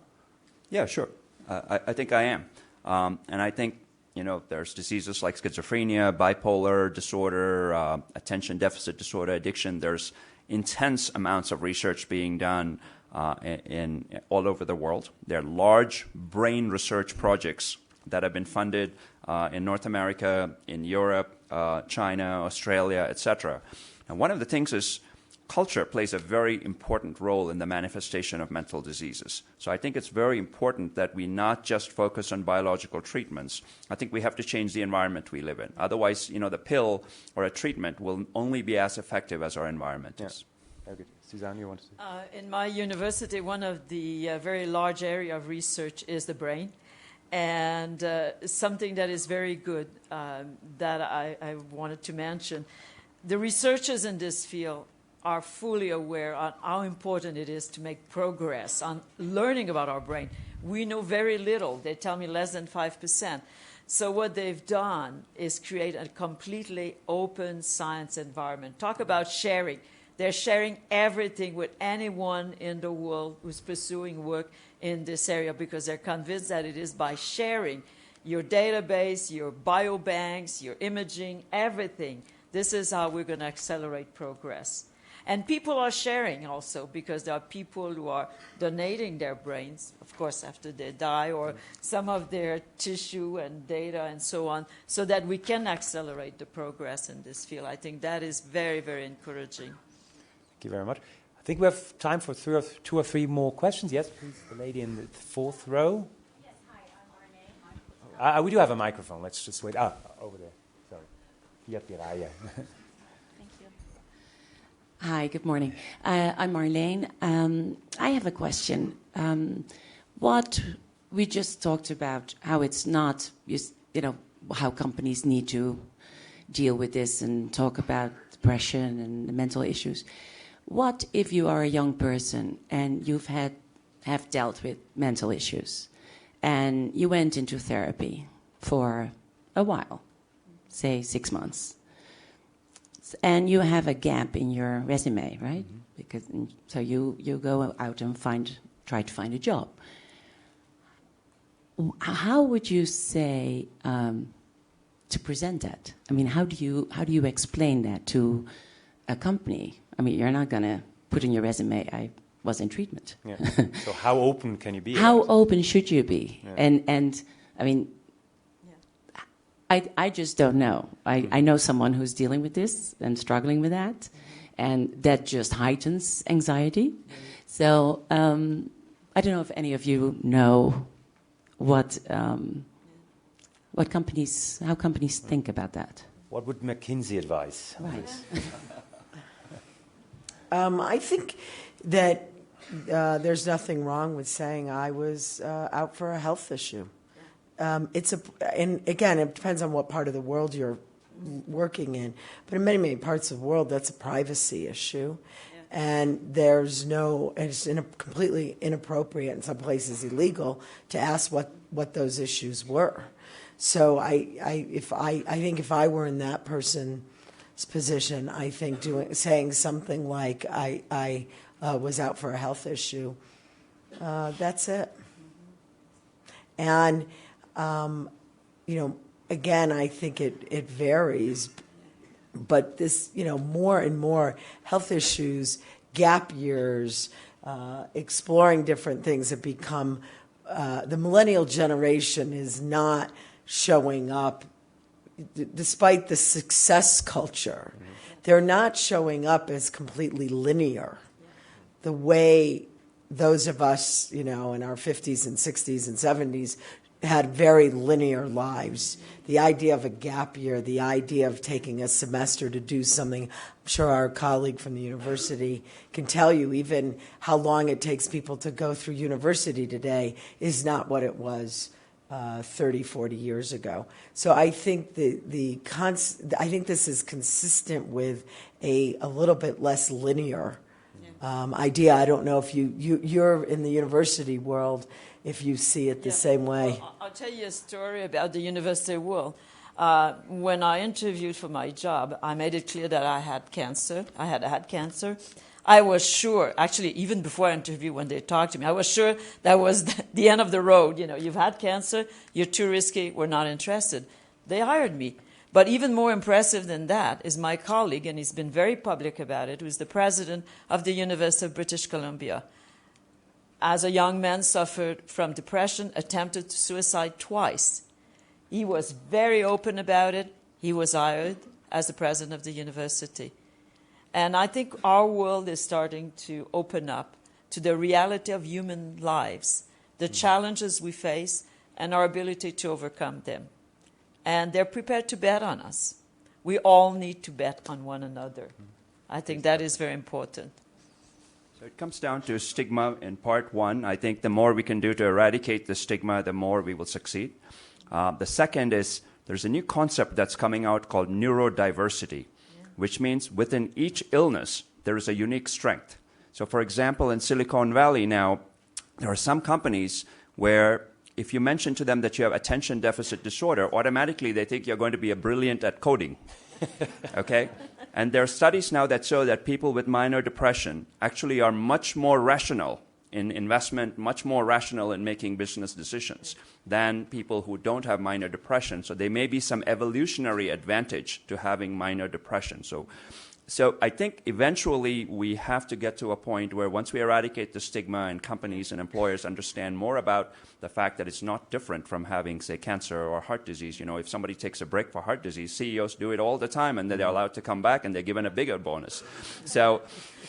Yeah, sure. I think I am, and I think. There's diseases like schizophrenia, bipolar disorder, attention deficit disorder, addiction. There's intense amounts of research being done in all over the world. There are large brain research projects that have been funded in North America, in Europe, China, Australia, etc. And one of the things is culture plays a very important role in the manifestation of mental diseases. So I think it's very important that we not just focus on biological treatments. I think we have to change the environment we live in. Otherwise, the pill or a treatment will only be as effective as our environment is. Very good. Suzanne, you want to? In my university, one of the very large area of research is the brain. And something that is very good that I wanted to mention, the researchers in this field are fully aware on how important it is to make progress on learning about our brain. We know very little. They tell me less than 5%. So what they've done is create a completely open science environment. Talk about sharing. They're sharing everything with anyone in the world who's pursuing work in this area, because they're convinced that it is by sharing your database, your biobanks, your imaging, everything. This is how we're going to accelerate progress. And people are sharing also, because there are people who are donating their brains, of course, after they die, or some of their tissue and data and so on, so that we can accelerate the progress in this field. I think that is very, very encouraging. Thank you very much. I think we have time for two or three more questions. Yes, please, the lady in the fourth row. Yes, hi, I'm Marlene. We do have a microphone. Let's just wait. Over there. Sorry. Hi, good morning. I'm Marlene. I have a question. What we just talked about, how it's not, how companies need to deal with this and talk about depression and mental issues. What if you are a young person and have dealt with mental issues and you went into therapy for a while, say 6 months, and you have a gap in your resume, right? Mm-hmm. So you go out and try to find a job. How would you say to present that? I mean, how do you explain that to a company? I mean, you're not going to put in your resume, was in treatment. Yeah. So how open can you be? How open should you be? Yeah. And I mean, I just don't know. I know someone who's dealing with this and struggling with that, and that just heightens anxiety. So I don't know if any of you know how companies think about that. What would McKinsey advise? Right. I think that there's nothing wrong with saying I was out for a health issue. And again, it depends on what part of the world you're working in. But in many parts of the world, that's a privacy issue. And it's completely inappropriate, in some places illegal, to ask what those issues were. So I think if I were in that person's position, I think saying something like I was out for a health issue, that's it. And again, I think it varies. But this, more and more health issues, gap years, exploring different things have become, the millennial generation is not showing up, despite the success culture. They're not showing up as completely linear. The way those of us, in our 50s and 60s and 70s had very linear lives. The idea of a gap year, the idea of taking a semester to do something, I'm sure our colleague from the university can tell you even how long it takes people to go through university today is not what it was 30, 40 years ago. So I think I think this is consistent with a little bit less linear idea. I don't know if you're in the university world, if you see it the same way. Well, I'll tell you a story about the university world. When I interviewed for my job, I made it clear that I had cancer. I had had cancer. I was sure, actually, even before I interviewed, when they talked to me, I was sure that was the end of the road. You've had cancer, you're too risky, we're not interested. They hired me. But even more impressive than that is my colleague, and he's been very public about it, who's the president of the University of British Columbia. As a young man, suffered from depression, attempted suicide twice. He was very open about it. He was hired as the president of the university. And I think our world is starting to open up to the reality of human lives, the challenges we face, and our ability to overcome them. And they're prepared to bet on us. We all need to bet on one another. I think that is very important. So it comes down to stigma in part one. I think the more we can do to eradicate the stigma, the more we will succeed. The second is there's a new concept that's coming out called neurodiversity, which means within each illness, there is a unique strength. So for example, in Silicon Valley now, there are some companies where if you mention to them that you have attention deficit disorder, automatically they think you're going to be brilliant at coding. Okay? And there are studies now that show that people with minor depression actually are much more rational in investment, much more rational in making business decisions than people who don't have minor depression. So there may be some evolutionary advantage to having minor depression. So I think eventually we have to get to a point where once we eradicate the stigma and companies and employers understand more about the fact that it's not different from having, say, cancer or heart disease. If somebody takes a break for heart disease, CEOs do it all the time, and then they're allowed to come back and they're given a bigger bonus. So,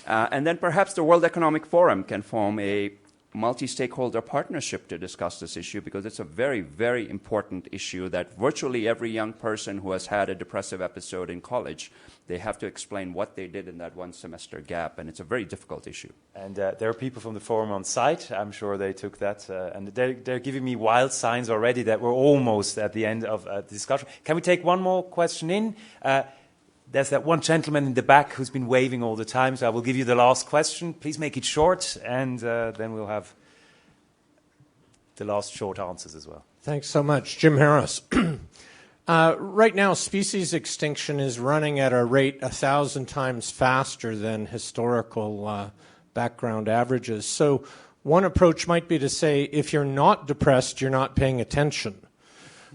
and then perhaps the World Economic Forum can form a multi-stakeholder partnership to discuss this issue, because it's a very, very important issue that virtually every young person who has had a depressive episode in college, they have to explain what they did in that one semester gap, and it's a very difficult issue. And there are people from the forum on site. I'm sure they took that, and they're giving me wild signs already that we're almost at the end of the discussion. Can we take one more question in? There's that one gentleman in the back who's been waving all the time, so I will give you the last question. Please make it short, and then we'll have the last short answers as well. Thanks so much. Jim Harris. Right now, species extinction is running at a rate 1,000 times faster than historical background averages. So one approach might be to say, if you're not depressed, you're not paying attention.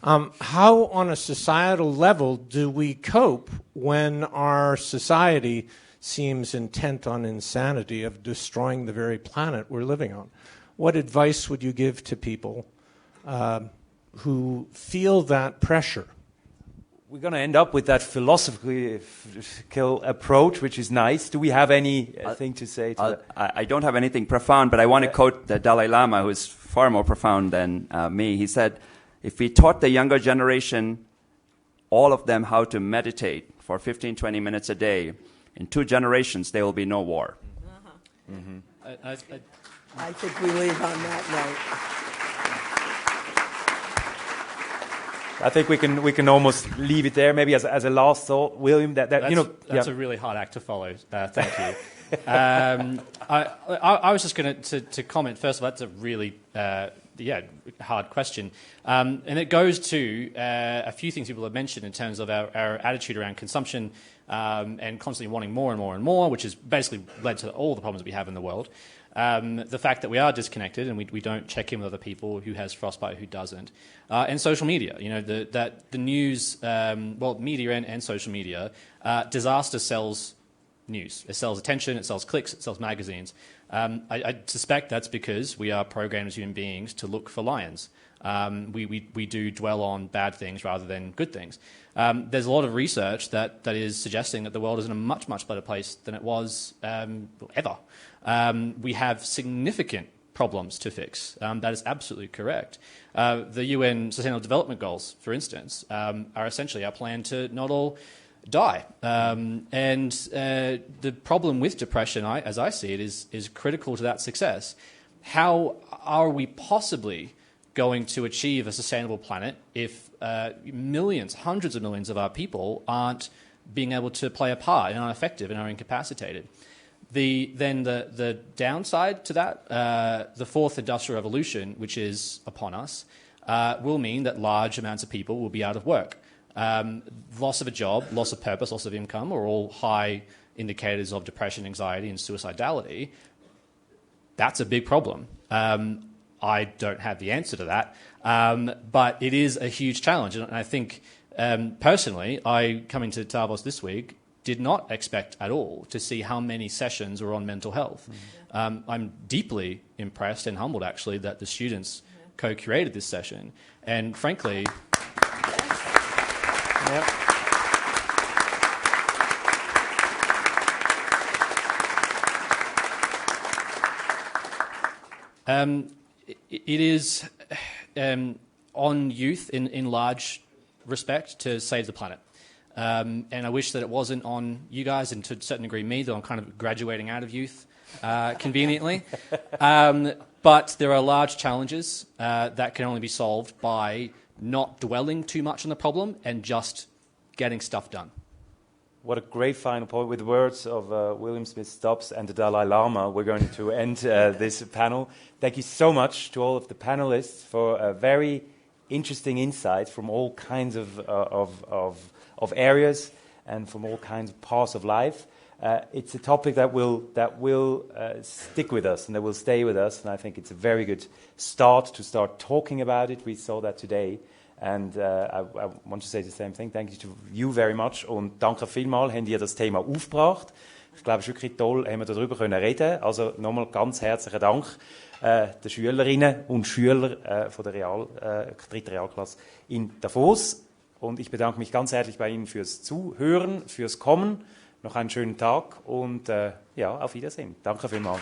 How, on a societal level, do we cope when our society seems intent on insanity of destroying the very planet we're living on. What advice would you give to people who feel that pressure? We're going to end up with that philosophical approach, which is nice. Do we have anything to say to that? I don't have anything profound, but I want to quote the Dalai Lama, who is far more profound than me. He said, if we taught the younger generation, all of them, how to meditate for 15, 20 minutes a day, in 2 generations, there will be no war. Mm-hmm. I think we leave on that note. I think we can almost leave it there. Maybe as a last thought, William. That's a really hard act to follow. Thank you. I was just going to comment first of all. That's a really hard question, and it goes to a few things people have mentioned in terms of our attitude around consumption and constantly wanting more and more and more, which has basically led to all the problems we have in the world. The fact that we are disconnected and we don't check in with other people, who has frostbite, who doesn't, and social media. The news, media and social media, disaster sells news. It sells attention, it sells clicks, it sells magazines. I suspect that's because we are programmed as human beings to look for lions. We do dwell on bad things rather than good things. There's a lot of research that is suggesting that the world is in a much, much better place than it was ever. We have significant problems to fix. That is absolutely correct. The UN Sustainable Development Goals, for instance, are essentially our plan to not all die. And the problem with depression, as I see it, is critical to that success. How are we possibly going to achieve a sustainable planet if millions, hundreds of millions of our people aren't being able to play a part and are effective and are incapacitated? The downside to that, the fourth industrial revolution, which is upon us, will mean that large amounts of people will be out of work. Loss of a job, loss of purpose, loss of income are all high indicators of depression, anxiety, and suicidality. That's a big problem. I don't have the answer to that, but it is a huge challenge. And I think, personally, coming to Davos this week, did not expect at all to see how many sessions were on mental health. I'm deeply impressed and humbled, actually, that the students co-curated this session. And frankly... It is on youth in large respect to save the planet. And I wish that it wasn't on you guys, and to a certain degree me, though I'm kind of graduating out of youth conveniently. But there are large challenges that can only be solved by not dwelling too much on the problem and just getting stuff done. What a great final point. With the words of William Smith Stubbs and the Dalai Lama, we're going to end this panel. Thank you so much to all of the panelists for a very interesting insight from all kinds of areas and from all kinds of paths of life. It's a topic that will stick with us and that will stay with us, and I think it's a very good start to start talking about it. We saw that today, and I want to say the same thing. Thank you to you very much und danke vielmals, habt ihr das Thema aufgebracht. Ich glaube, es ist wirklich toll, haben wir darüber können reden. Also nochmal ganz herzlichen Dank den Schülerinnen und Schülern von der dritten Realklasse in Davos. Und ich bedanke mich ganz herzlich bei Ihnen fürs Zuhören, fürs Kommen. Noch einen schönen Tag und auf Wiedersehen. Danke vielmals.